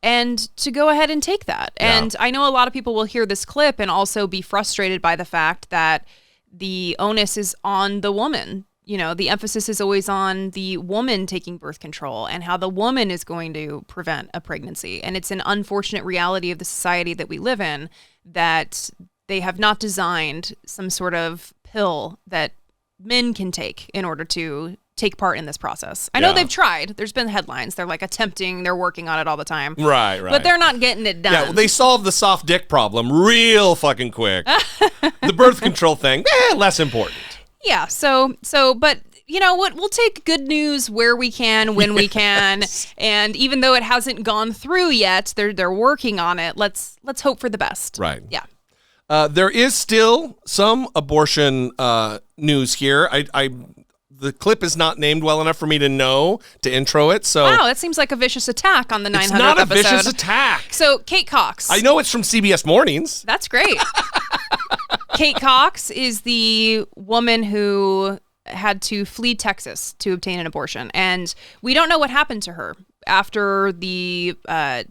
and to go ahead and take that. Yeah. And I know a lot of people will hear this clip and also be frustrated by the fact that the onus is on the woman. You know, the emphasis is always on the woman taking birth control and how the woman is going to prevent a pregnancy. And it's an unfortunate reality of the society that we live in that they have not designed some sort of pill that men can take in order to take part in this process. I know they've tried. There's been headlines. They're like they're working on it all the time. Right. But they're not getting it done. Yeah, well, they solved the soft dick problem real fucking quick. The birth control thing, less important. Yeah, but you know what? We'll take good news where we can, when we can, and even though it hasn't gone through yet, they're working on it. Let's hope for the best. Right. Yeah. There is still some abortion news here. The clip is not named well enough for me to know to intro it. So wow, that seems like a vicious attack on the 900th episode. It's not a vicious attack. So Kate Cox. I know it's from CBS Mornings. That's great. Kate Cox is the woman who had to flee Texas to obtain an abortion. And we don't know what happened to her. After the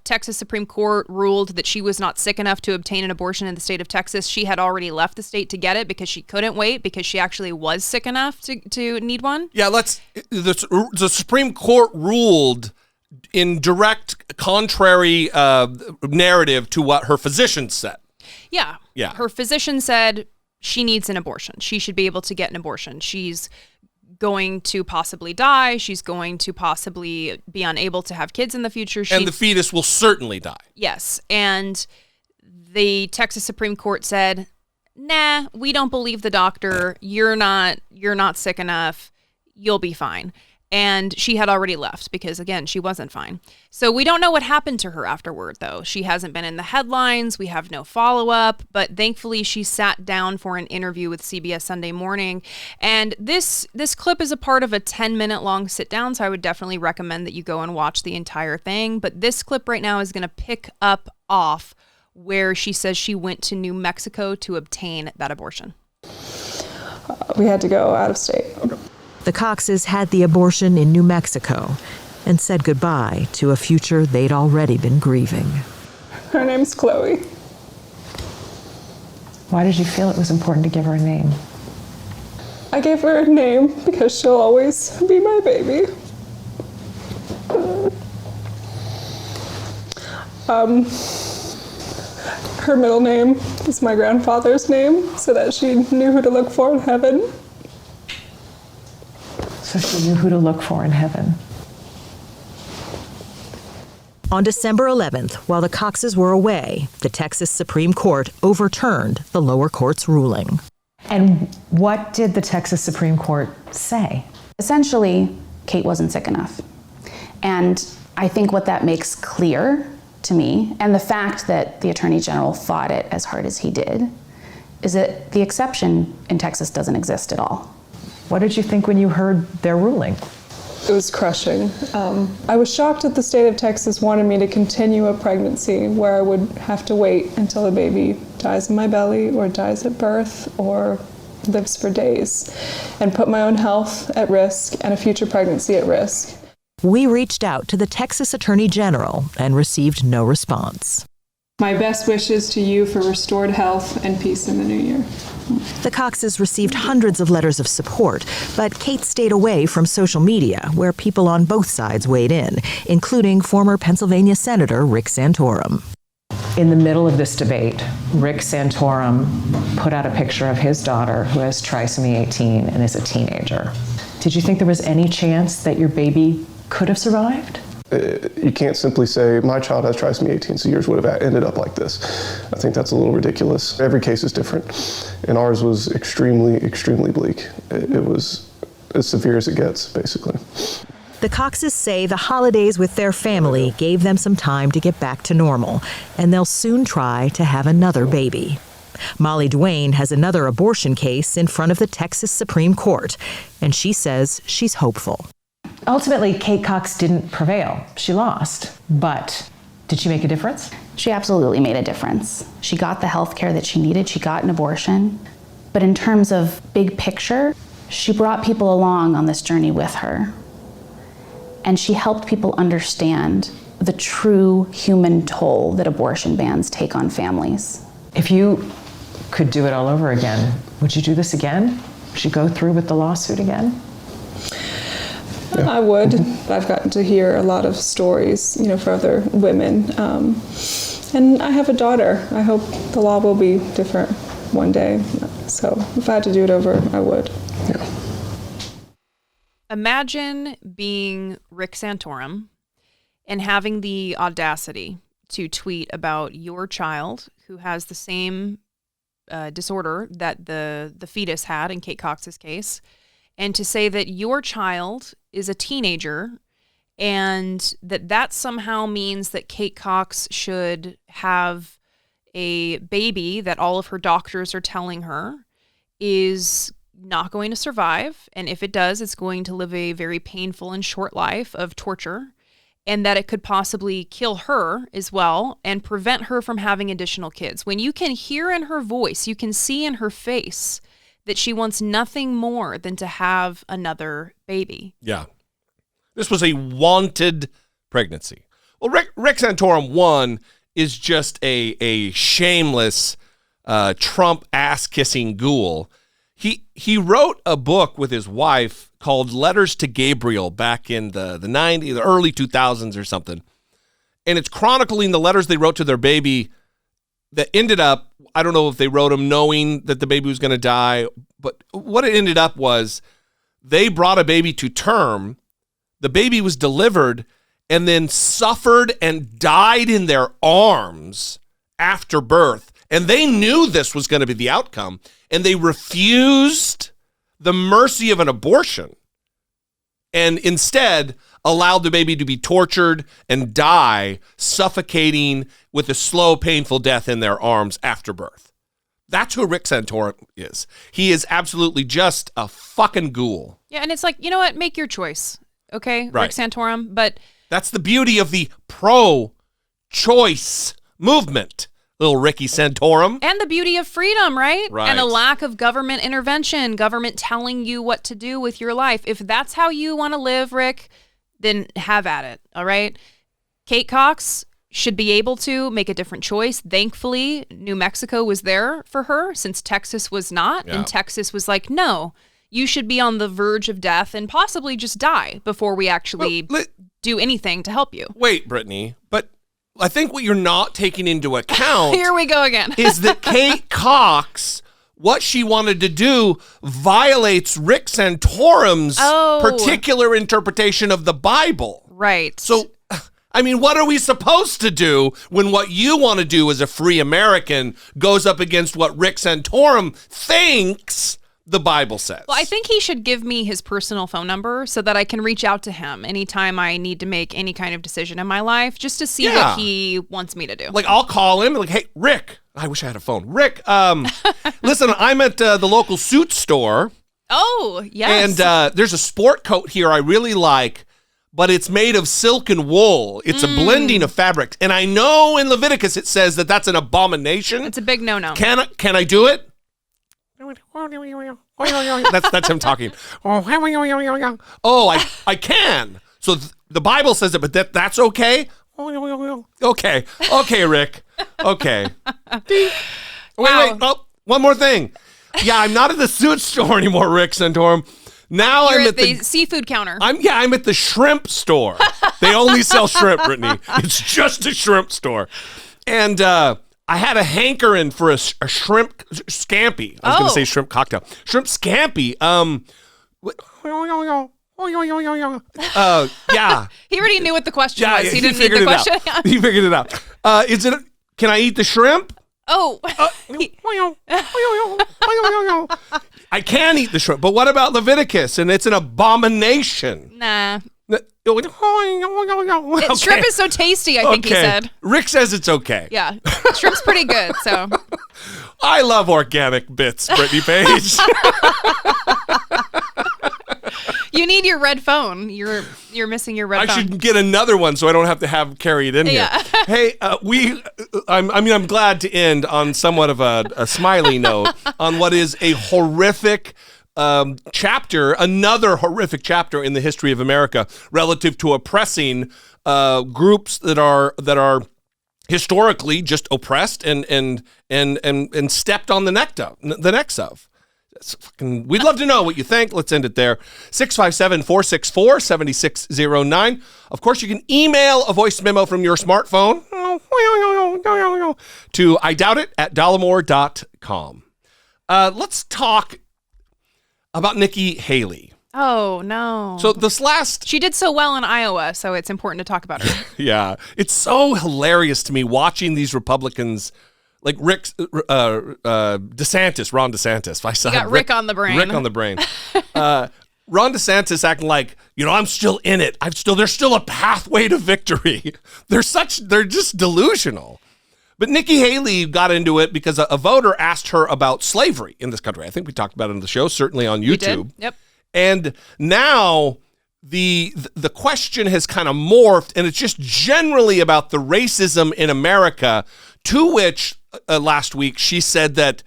Texas Supreme Court ruled that she was not sick enough to obtain an abortion in the state of Texas, she had already left the state to get it because she couldn't wait because she actually was sick enough to need one. Yeah, the Supreme Court ruled in direct contrary narrative to what her physician said. Yeah. Her physician said she needs an abortion. She should be able to get an abortion. She's going to possibly die. She's going to possibly be unable to have kids in the future. And the fetus will certainly die. Yes. And the Texas Supreme Court said, nah, we don't believe the doctor. You're not sick enough. You'll be fine. And she had already left because, again, she wasn't fine. So we don't know what happened to her afterward, though. She hasn't been in the headlines. We have no follow-up. But thankfully, she sat down for an interview with CBS Sunday Morning. And this clip is a part of a 10-minute long sit-down, so I would definitely recommend that you go and watch the entire thing. But this clip right now is going to pick up off where she says she went to New Mexico to obtain that abortion. We had to go out of state. The Coxes had the abortion in New Mexico, and said goodbye to a future they'd already been grieving. Her name's Chloe. Why did you feel it was important to give her a name? I gave her a name because she'll always be my baby. Her middle name is my grandfather's name, so that she knew who to look for in heaven. So she knew who to look for in heaven. On December 11th, while the Coxes were away, the Texas Supreme Court overturned the lower court's ruling. And what did the Texas Supreme Court say? Essentially, Kate wasn't sick enough. And I think what that makes clear to me, and the fact that the Attorney General fought it as hard as he did, is that the exception in Texas doesn't exist at all. What did you think when you heard their ruling? It was crushing. I was shocked that the state of Texas wanted me to continue a pregnancy where I would have to wait until the baby dies in my belly or dies at birth or lives for days and put my own health at risk and a future pregnancy at risk. We reached out to the Texas Attorney General and received no response. My best wishes to you for restored health and peace in the new year. The Coxes received hundreds of letters of support, but Kate stayed away from social media, where people on both sides weighed in, including former Pennsylvania Senator Rick Santorum. In the middle of this debate, Rick Santorum put out a picture of his daughter, who has trisomy 18 and is a teenager. Did you think there was any chance that your baby could have survived? You can't simply say, my child has trisomy 18, so yours would have ended up like this. I think that's a little ridiculous. Every case is different, and ours was extremely, extremely bleak. It was as severe as it gets, basically. The Coxes say the holidays with their family gave them some time to get back to normal, and they'll soon try to have another baby. Molly DeWine has another abortion case in front of the Texas Supreme Court, and she says she's hopeful. Ultimately, Kate Cox didn't prevail. She lost. But did she make a difference? She absolutely made a difference. She got the health care that she needed. She got an abortion. But in terms of big picture, she brought people along on this journey with her. And she helped people understand the true human toll that abortion bans take on families. If you could do it all over again, would you do this again? Would you go through with the lawsuit again? Yeah. I would. I've gotten to hear a lot of stories, for other women. And I have a daughter. I hope the law will be different one day. So if I had to do it over, I would. Yeah. Imagine being Rick Santorum and having the audacity to tweet about your child who has the same disorder that the fetus had in Kate Cox's case, and to say that your child is a teenager and that somehow means that Kate Cox should have a baby that all of her doctors are telling her is not going to survive. And if it does, it's going to live a very painful and short life of torture, and that it could possibly kill her as well and prevent her from having additional kids. When you can hear in her voice, you can see in her face that she wants nothing more than to have another baby. Yeah. This was a wanted pregnancy. Well, Rick Santorum, one, is just a shameless Trump ass-kissing ghoul. He wrote a book with his wife called Letters to Gabriel back in the early 2000s or something. And it's chronicling the letters they wrote to their baby that ended up, I don't know if they wrote them knowing that the baby was going to die, but what it ended up was they brought a baby to term, the baby was delivered, and then suffered and died in their arms after birth. And they knew this was going to be the outcome, and they refused the mercy of an abortion and instead allowed the baby to be tortured and die, suffocating with a slow, painful death in their arms after birth. That's who Rick Santorum is. He is absolutely just a fucking ghoul. Yeah, and it's like, you know what? Make your choice, okay, right. Rick Santorum? But that's the beauty of the pro-choice movement, little Ricky Santorum. And the beauty of freedom, right? Right. And a lack of government intervention, government telling you what to do with your life. If that's how you want to live, Rick, then have at it, all right? Kate Cox should be able to make a different choice. Thankfully, New Mexico was there for her since Texas was not. Yeah. And Texas was like, no, you should be on the verge of death and possibly just die before we actually do anything to help you. Wait, Brittany, but I think what you're not taking into account Here we go again. is that Kate Cox, what she wanted to do violates Rick Santorum's particular interpretation of the Bible. Right. So, I mean, what are we supposed to do when what you want to do as a free American goes up against what Rick Santorum thinks the Bible says? Well, I think he should give me his personal phone number so that I can reach out to him anytime I need to make any kind of decision in my life, just to see what he wants me to do. Like, I'll call him, like, hey, Rick, I wish I had a phone. Rick, listen, I'm at the local suit store. Oh, yes. And there's a sport coat here I really like, but it's made of silk and wool. It's a blending of fabrics. And I know in Leviticus it says that that's an abomination. It's a big no-no. Can I do it? That's him talking. Oh, I can. So the Bible says it, but that's okay? Okay, Rick. Okay. Wait. Oh, one more thing. Yeah, I'm not at the suit store anymore, Rick Santorum. Now You're I'm at the seafood counter. I'm at the shrimp store. They only sell shrimp, Brittany. It's just a shrimp store. And I had a hankering for a shrimp scampi. I was going to say shrimp cocktail. Shrimp scampi. Yeah. He already knew what the question was. He didn't need figured the it question. out. He figured it out. Can I eat the shrimp? Oh. I can eat the shrimp, but what about Leviticus? And it's an abomination. Nah. Okay. Shrimp is so tasty, I think he said. Rick says it's okay. Yeah. Shrimp's pretty good, so. I love organic bits, Brittany Page. You need your red phone. You're missing your red phone. I should get another one so I don't have to carry it in here. Hey, I'm glad to end on somewhat of a smiley note on what is a horrific chapter, another horrific chapter in the history of America relative to oppressing groups that are historically just oppressed and stepped on the necks of. We'd love to know what you think. Let's end it there. 657-464-7609. Of course, you can email a voice memo from your smartphone to idoubt@dollemore.com. Let's talk about Nikki Haley. Oh, no. So she did so well in Iowa, so it's important to talk about her. Yeah. It's so hilarious to me watching these Republicans like Ron DeSantis. You got Rick on the brain. Rick on the brain. Ron DeSantis acting like, I'm still in it. There's still a pathway to victory. They're just delusional. But Nikki Haley got into it because a voter asked her about slavery in this country. I think we talked about it on the show, certainly on YouTube. We did. Yep. And now the question has kind of morphed, and it's just generally about the racism in America, to which last week she said that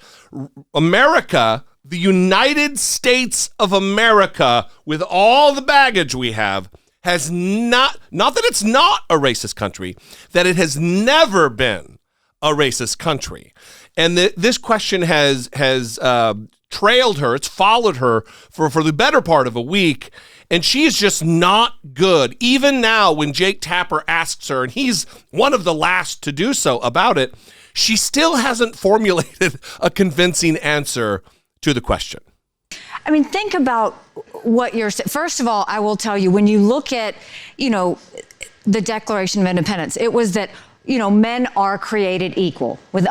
America, the United States of America, with all the baggage we have, has not that it's not a racist country, that it has never been a racist country. And this question has trailed her. It's followed her for the better part of a week. And she is just not good. Even now, when Jake Tapper asks her, and he's one of the last to do so about it, she still hasn't formulated a convincing answer to the question. I mean, think about what you're saying. First of all, I will tell you, when you look at, the Declaration of Independence, it was that, men are created equal with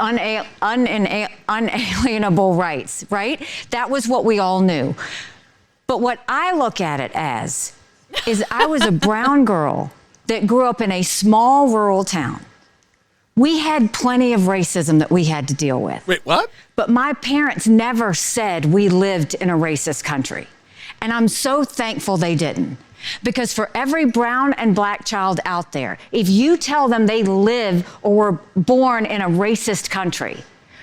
unalienable rights, right? That was what we all knew. But what I look at it as is I was a brown girl that grew up in a small rural town. We had plenty of racism that we had to deal with. Wait, what? But my parents never said we lived in a racist country. And I'm so thankful they didn't. Because for every brown and black child out there, if you tell them they live or were born in a racist country,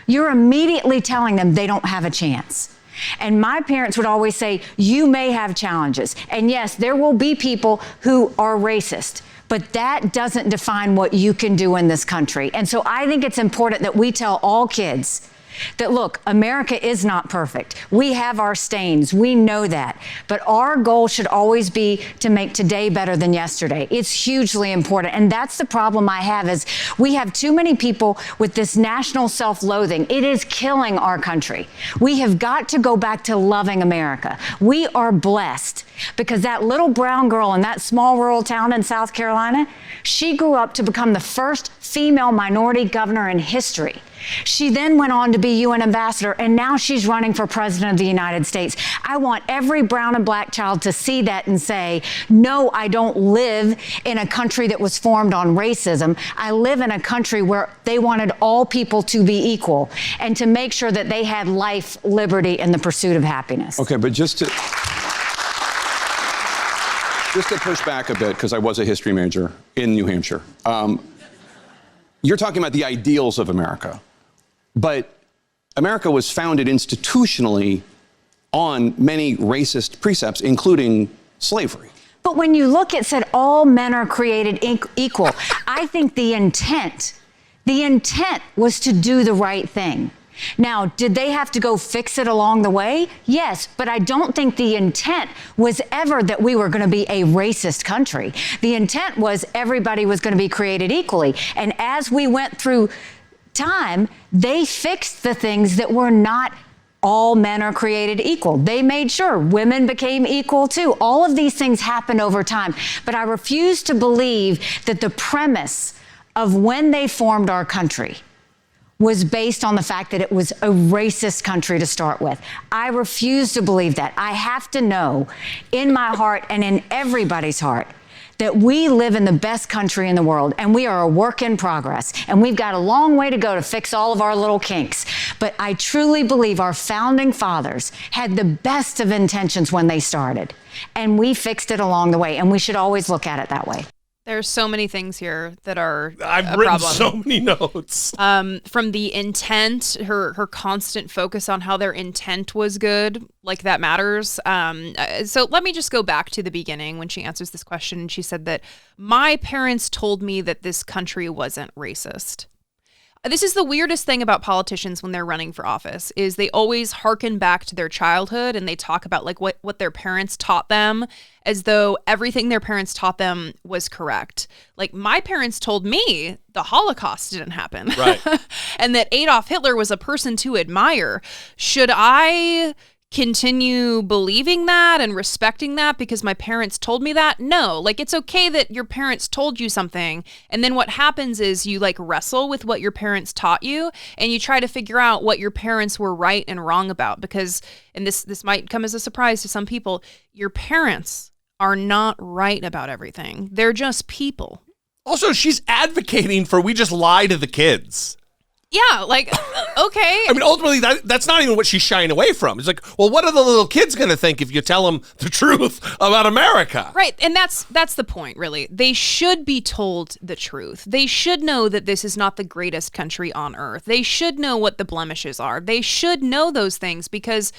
you're immediately telling them they don't have a chance. And my parents would always say, you may have challenges. And yes, there will be people who are racist, but that doesn't define what you can do in this country. And so I think it's important that we tell all kids that, look, America is not perfect. We have our stains. We know that. But our goal should always be to make today better than yesterday. It's hugely important. And that's the problem I have, is we have too many people with this national self-loathing. It is killing our country. We have got to go back to loving America. We are blessed because that little brown girl in that small rural town in South Carolina, she grew up to become the first female minority governor in history. She then went on to be UN ambassador, and now she's running for president of the United States. I want every brown and black child to see that and say, no, I don't live in a country that was formed on racism. I live in a country where they wanted all people to be equal and to make sure that they had life, liberty, and the pursuit of happiness. Okay, but just to push back a bit, because I was a history major in New Hampshire. You're talking about the ideals of America. But America was founded institutionally on many racist precepts, including slavery. But when you look at said all men are created equal, I think the intent was to do the right thing. Now, did they have to go fix it along the way? Yes, but I don't think the intent was ever that we were going to be a racist country. The intent was everybody was going to be created equally. And as we went through time, they fixed the things that were not all men are created equal. They made sure women became equal too. All of these things happened over time. But I refuse to believe that the premise of when they formed our country was based on the fact that it was a racist country to start with. I refuse to believe that. I have to know in my heart and in everybody's heart that we live in the best country in the world, and we are a work in progress, and we've got a long way to go to fix all of our little kinks. But I truly believe our founding fathers had the best of intentions when they started, and we fixed it along the way, and we should always look at it that way. There's so many things here that are I've a written problem. so many notes. From the intent, her constant focus on how their intent was good, like that matters. So let me just go back to the beginning when she answers this question. And she said that my parents told me that this country wasn't racist. This is the weirdest thing about politicians when they're running for office, is they always hearken back to their childhood and they talk about like what their parents taught them, as though everything their parents taught them was correct. Like, my parents told me the Holocaust didn't happen, right? And that Adolf Hitler was a person to admire. Should I continue believing that and respecting that because my parents told me that? No. Like, it's okay that your parents told you something, and then what happens is you like wrestle with what your parents taught you and you try to figure out what your parents were right and wrong about, because, and this might come as a surprise to some people, your parents are not right about everything. They're just people. Also, she's advocating for we just lie to the kids. Yeah, like, okay. I mean, ultimately, that's not even what she's shying away from. It's like, well, what are the little kids going to think if you tell them the truth about America? Right, and that's the point, really. They should be told the truth. They should know that this is not the greatest country on earth. They should know what the blemishes are. They should know those things, because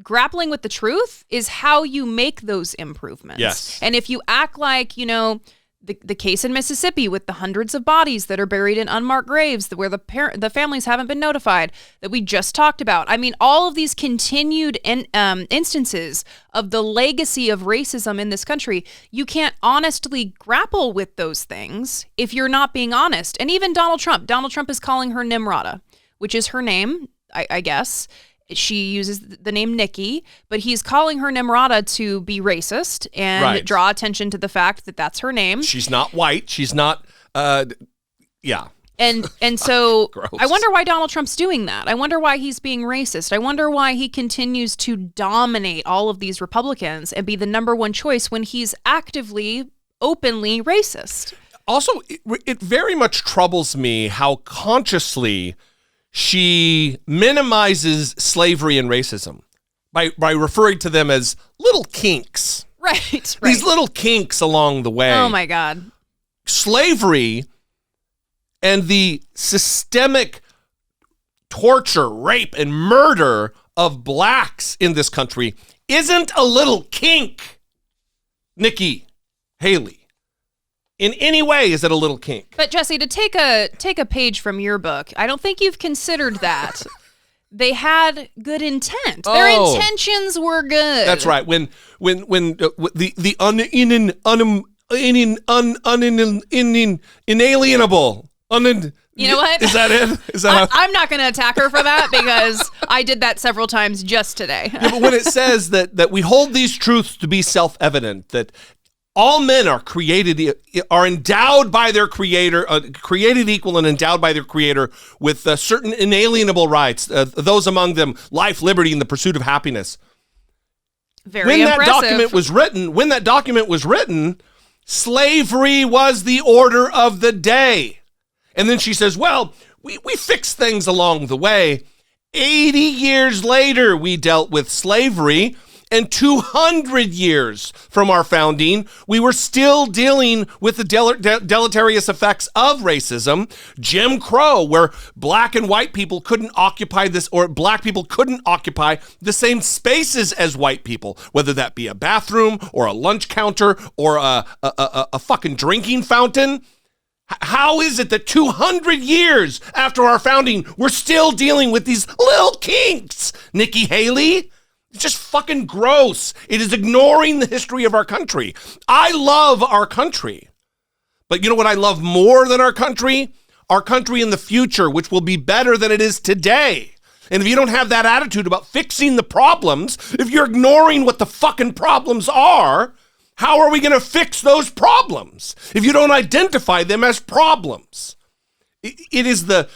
grappling with the truth is how you make those improvements. Yes. And if you act like, you know, the case in Mississippi with the hundreds of bodies that are buried in unmarked graves where the families haven't been notified, that we just talked about. I mean, all of these continued instances of the legacy of racism in this country, you can't honestly grapple with those things if you're not being honest. And even Donald Trump is calling her Nimrata, which is her name, I guess. She uses the name Nikki, but he's calling her Nimrata to be racist and draw attention to the fact that that's her name. She's not white. She's not, yeah. And so I wonder why Donald Trump's doing that. I wonder why he's being racist. I wonder why he continues to dominate all of these Republicans and be the number one choice when he's actively, openly racist. Also, it very much troubles me how consciously she minimizes slavery and racism by referring to them as little kinks. Right. These little kinks along the way. Oh, my God. Slavery and the systemic torture, rape, and murder of blacks in this country isn't a little kink, Nikki Haley. In any way, is it a little kink? But Jesse, to take a page from your book, I don't think you've considered that. They had good intent. Their intentions were good. That's right. When the inalienable. You know what? Is that it? Is that I'm not going to attack her for that because I did that several times just today. Yeah, but when it says that we hold these truths to be self-evident, that all men are endowed by their creator, created equal and endowed by their creator with certain inalienable rights, those among them life, liberty, and the pursuit of happiness. Very impressive. When that document was written, slavery was the order of the day. And then she says, well, we fixed things along the way. 80 years later, we dealt with slavery. And 200 years from our founding, we were still dealing with the deleterious effects of racism. Jim Crow, where black and white people couldn't occupy black people couldn't occupy the same spaces as white people, whether that be a bathroom or a lunch counter or a fucking drinking fountain. How is it that 200 years after our founding, we're still dealing with these little kinks, Nikki Haley? It's just fucking gross. It is ignoring the history of our country. I love our country. But you know what I love more than our country? Our country in the future, which will be better than it is today. And if you don't have that attitude about fixing the problems, if you're ignoring what the fucking problems are, how are we going to fix those problems if you don't identify them as problems? It is the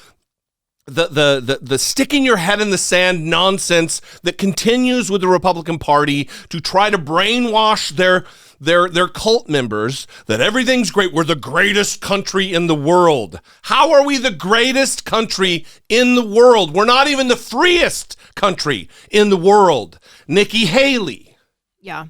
sticking your head in the sand nonsense that continues with the Republican Party to try to brainwash their cult members that everything's great. We're the greatest country in the world. How are we the greatest country in the world? We're not even the freest country in the world. Nikki Haley. Yeah.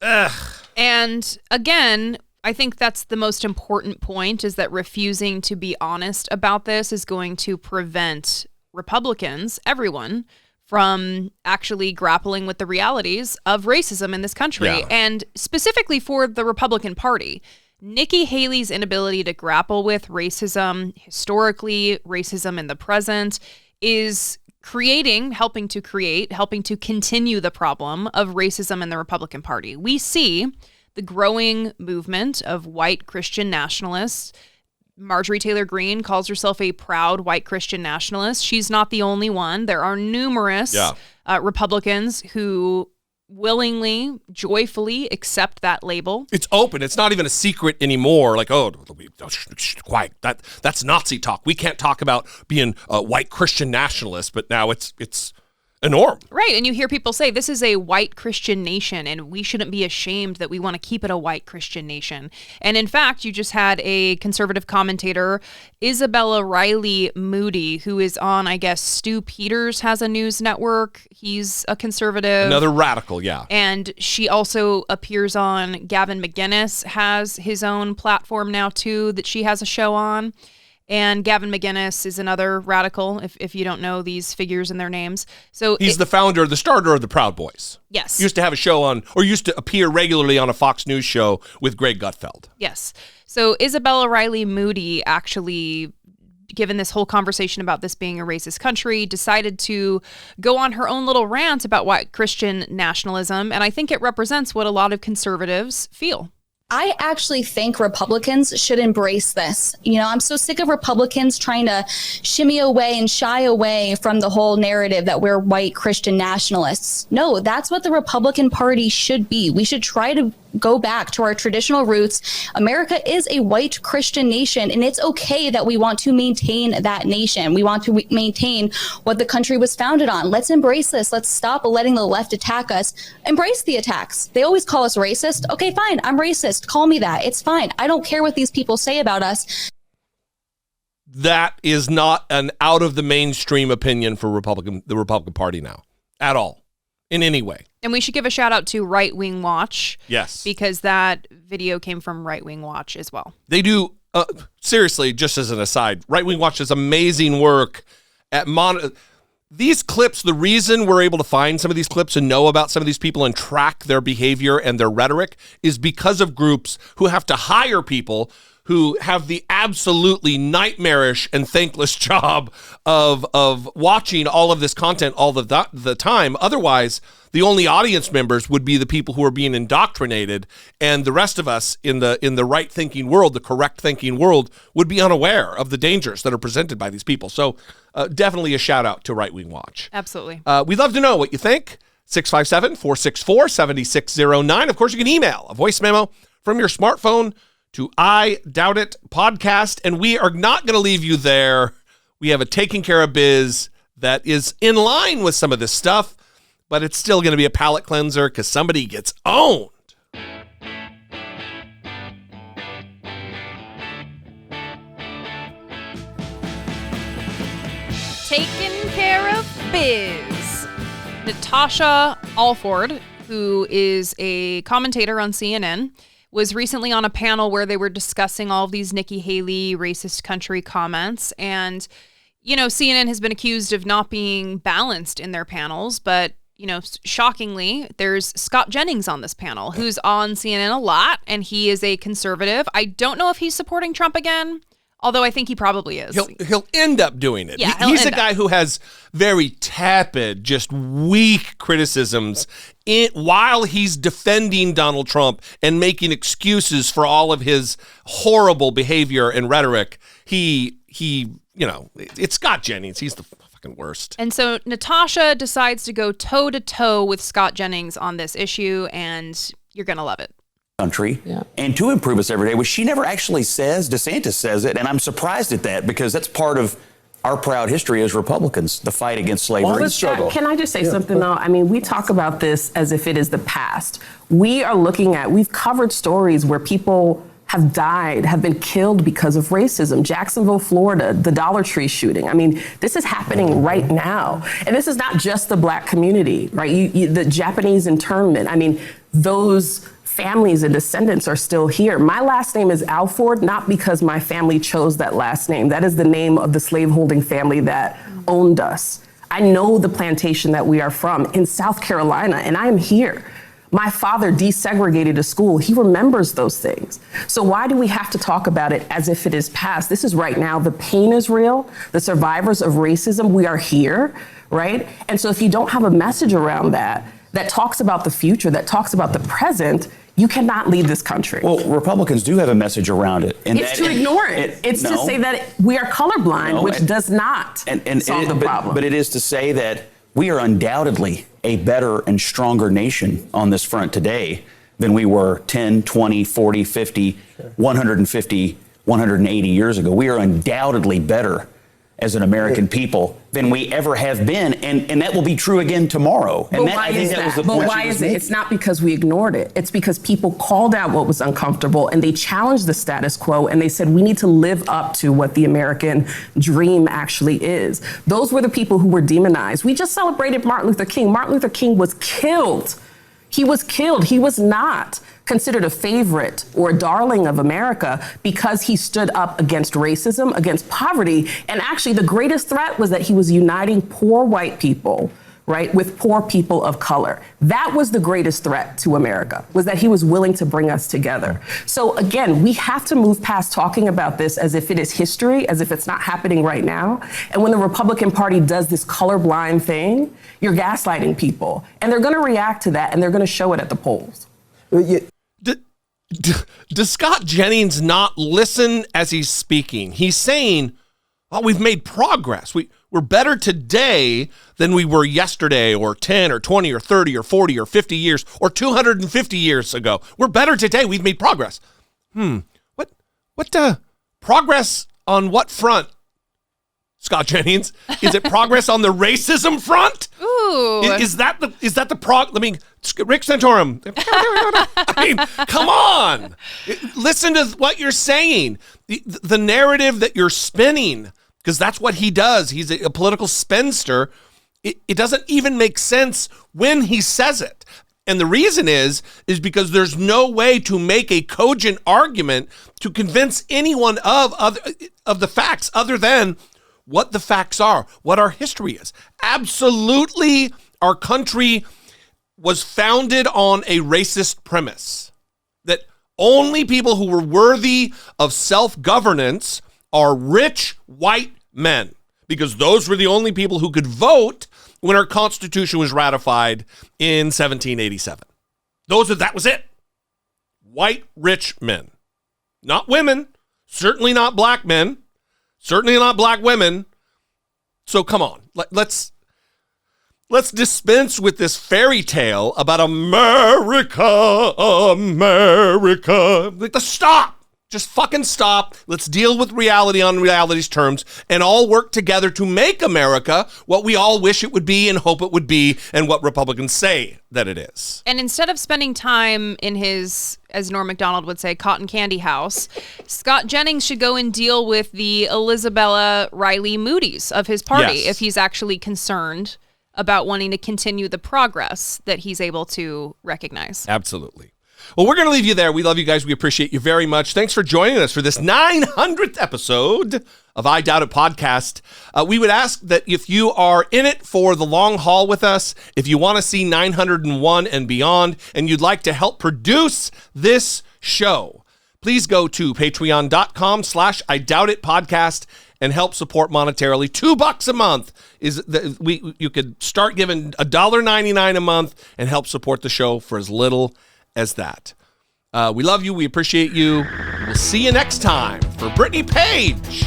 Ugh. And again, I think that's the most important point, is that refusing to be honest about this is going to prevent Republicans, everyone, from actually grappling with the realities of racism in this country. Yeah. And specifically for the Republican Party, Nikki Haley's inability to grapple with racism historically, racism in the present, is helping to continue the problem of racism in the Republican Party. We see the growing movement of white Christian nationalists. Marjorie Taylor Greene calls herself a proud white Christian nationalist. She's not the only one. There are numerous Republicans who willingly, joyfully accept that label. It's open. It's not even a secret anymore. Like, quiet. That's Nazi talk. We can't talk about being a white Christian nationalist, but now it's a norm. Right. And you hear people say this is a white Christian nation and we shouldn't be ashamed that we want to keep it a white Christian nation. And in fact, you just had a conservative commentator, Isabella Riley Moody, who is on, I guess, Stu Peters has a news network. He's a conservative. Another radical, yeah. And she also appears on, Gavin McInnes has his own platform now too that she has a show on. And Gavin McInnes is another radical, if you don't know these figures and their names. So he's the starter of the Proud Boys. Yes. Used to have a show on, or used to appear regularly on a Fox News show with Greg Gutfeld. Yes. So Isabella Riley Moody actually, given this whole conversation about this being a racist country, decided to go on her own little rant about white Christian nationalism. And I think it represents what a lot of conservatives feel. I actually think Republicans should embrace this. You know, I'm so sick of Republicans trying to shimmy away and shy away from the whole narrative that we're white Christian nationalists. No, that's what the Republican Party should be. We should try to go back to our traditional roots. America is a white Christian nation, and it's okay that we want to maintain that nation. We want to maintain what the country was founded on. Let's embrace this. Let's stop letting the left attack us. Embrace the attacks. They always call us racist. Okay, fine. I'm racist. Call me that. It's fine. I don't care what these people say about us. That is not an out of the mainstream opinion for the Republican Party now at all, in any way. And we should give a shout out to Right Wing Watch. Yes. Because that video came from Right Wing Watch as well. They do, seriously, just as an aside, Right Wing Watch does amazing work at these clips, the reason we're able to find some of these clips and know about some of these people and track their behavior and their rhetoric is because of groups who have to hire people who have the absolutely nightmarish and thankless job of watching all of this content all the time. Otherwise, the only audience members would be the people who are being indoctrinated, and the rest of us in the right thinking world, the correct thinking world, would be unaware of the dangers that are presented by these people. So definitely a shout out to Right Wing Watch. Absolutely. We'd love to know what you think. 657-464-7609. Of course, you can email a voice memo from your smartphone to I Doubt It podcast, and we are not going to leave you there. We have a taking care of biz that is in line with some of this stuff, but it's still going to be a palate cleanser because somebody gets owned. Taking care of biz. Natasha Alford, who is a commentator on CNN, was recently on a panel where they were discussing all of these Nikki Haley racist country comments. And, you know, CNN has been accused of not being balanced in their panels. But, you know, shockingly, there's Scott Jennings on this panel, who's on CNN a lot. And he is a conservative. I don't know if he's supporting Trump again, although I think he probably is. He'll end up doing it. Yeah, he's a guy who has very tepid, just weak criticisms while he's defending Donald Trump and making excuses for all of his horrible behavior and rhetoric. He, you know, it's Scott Jennings. He's the fucking worst. And so Natasha decides to go toe to toe with Scott Jennings on this issue, and you're going to love it. Country and to improve us every day, which she never actually says. DeSantis says it, and I'm surprised at that because that's part of our proud history as Republicans, the fight against slavery. Can I just say something though? I mean, we talk about this as if it is the past. We've covered stories where people have died, have been killed because of racism. Jacksonville, Florida, the Dollar Tree shooting. I mean, this is happening right now. And this is not just the Black community, right? The Japanese internment. I mean, those families and descendants are still here. My last name is Alford, not because my family chose that last name. That is the name of the slaveholding family that owned us. I know the plantation that we are from in South Carolina, and I am here. My father desegregated a school. He remembers those things. So why do we have to talk about it as if it is past? This is right now. The pain is real. The survivors of racism, we are here, right? And so if you don't have a message around that talks about the future, that talks about the present, you cannot lead this country. Well, Republicans do have a message around it. And it's to ignore it. It's to say that we are colorblind, which does not solve the problem. But it is to say that we are undoubtedly a better and stronger nation on this front today than we were 10, 20, 40, 50, 150, 180 years ago. We are undoubtedly better as an American people than we ever have been, and that will be true again tomorrow. But why is it? It's not because we ignored it. It's because people called out what was uncomfortable and they challenged the status quo and they said we need to live up to what the American dream actually is. Those were the people who were demonized. We just celebrated Martin Luther King. Martin Luther King was killed. He was killed. He was not considered a favorite or a darling of America because he stood up against racism, against poverty. And actually the greatest threat was that he was uniting poor white people, right, with poor people of color. That was the greatest threat to America, was that he was willing to bring us together. So again, we have to move past talking about this as if it is history, as if it's not happening right now. And when the Republican Party does this colorblind thing, you're gaslighting people. And they're going to react to that, and they're going to show it at the polls. Does Scott Jennings not listen as he's speaking? He's saying, well, we've made progress. We're better today than we were yesterday or 10 or 20 or 30 or 40 or 50 years or 250 years ago. We're better today. We've made progress. What progress on what front? Scott Jennings, is it progress on the racism front? Ooh. Is that the I mean, Rick Santorum. I mean, come on. Listen to what you're saying. The narrative that you're spinning, because that's what he does. He's a political spinster. It doesn't even make sense when he says it. And the reason is because there's no way to make a cogent argument to convince anyone of the facts other than what the facts are, what our history is. Absolutely, our country was founded on a racist premise that only people who were worthy of self-governance are rich white men, because those were the only people who could vote when our Constitution was ratified in 1787. That was it. White, rich men. Not women. Certainly not black men. Certainly not black women. So come on. Let's dispense with this fairy tale about America. Stop. Just fucking stop. Let's deal with reality on reality's terms and all work together to make America what we all wish it would be and hope it would be and what Republicans say that it is. And instead of spending time in his, as Norm Macdonald would say, cotton candy house, Scott Jennings should go and deal with the Elizabella Riley Moody's of his party if he's actually concerned about wanting to continue the progress that he's able to recognize. Absolutely. Well, we're going to leave you there. We love you guys. We appreciate you very much. Thanks for joining us for this 900th episode of I Doubt It podcast. We would ask that if you are in it for the long haul with us, if you want to see 901 and beyond, and you'd like to help produce this show, please go to patreon.com/I Doubt It podcast and help support monetarily. $2 a month you could start giving $1.99 a month and help support the show for as little as that. We love you. We appreciate you. We'll see you next time. For Brittany Page,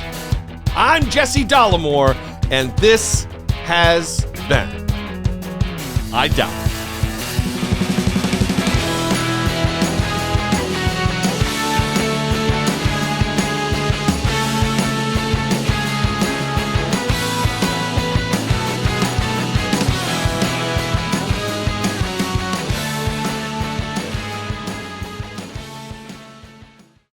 I'm Jesse Dollemore, and this has been I Doubt It.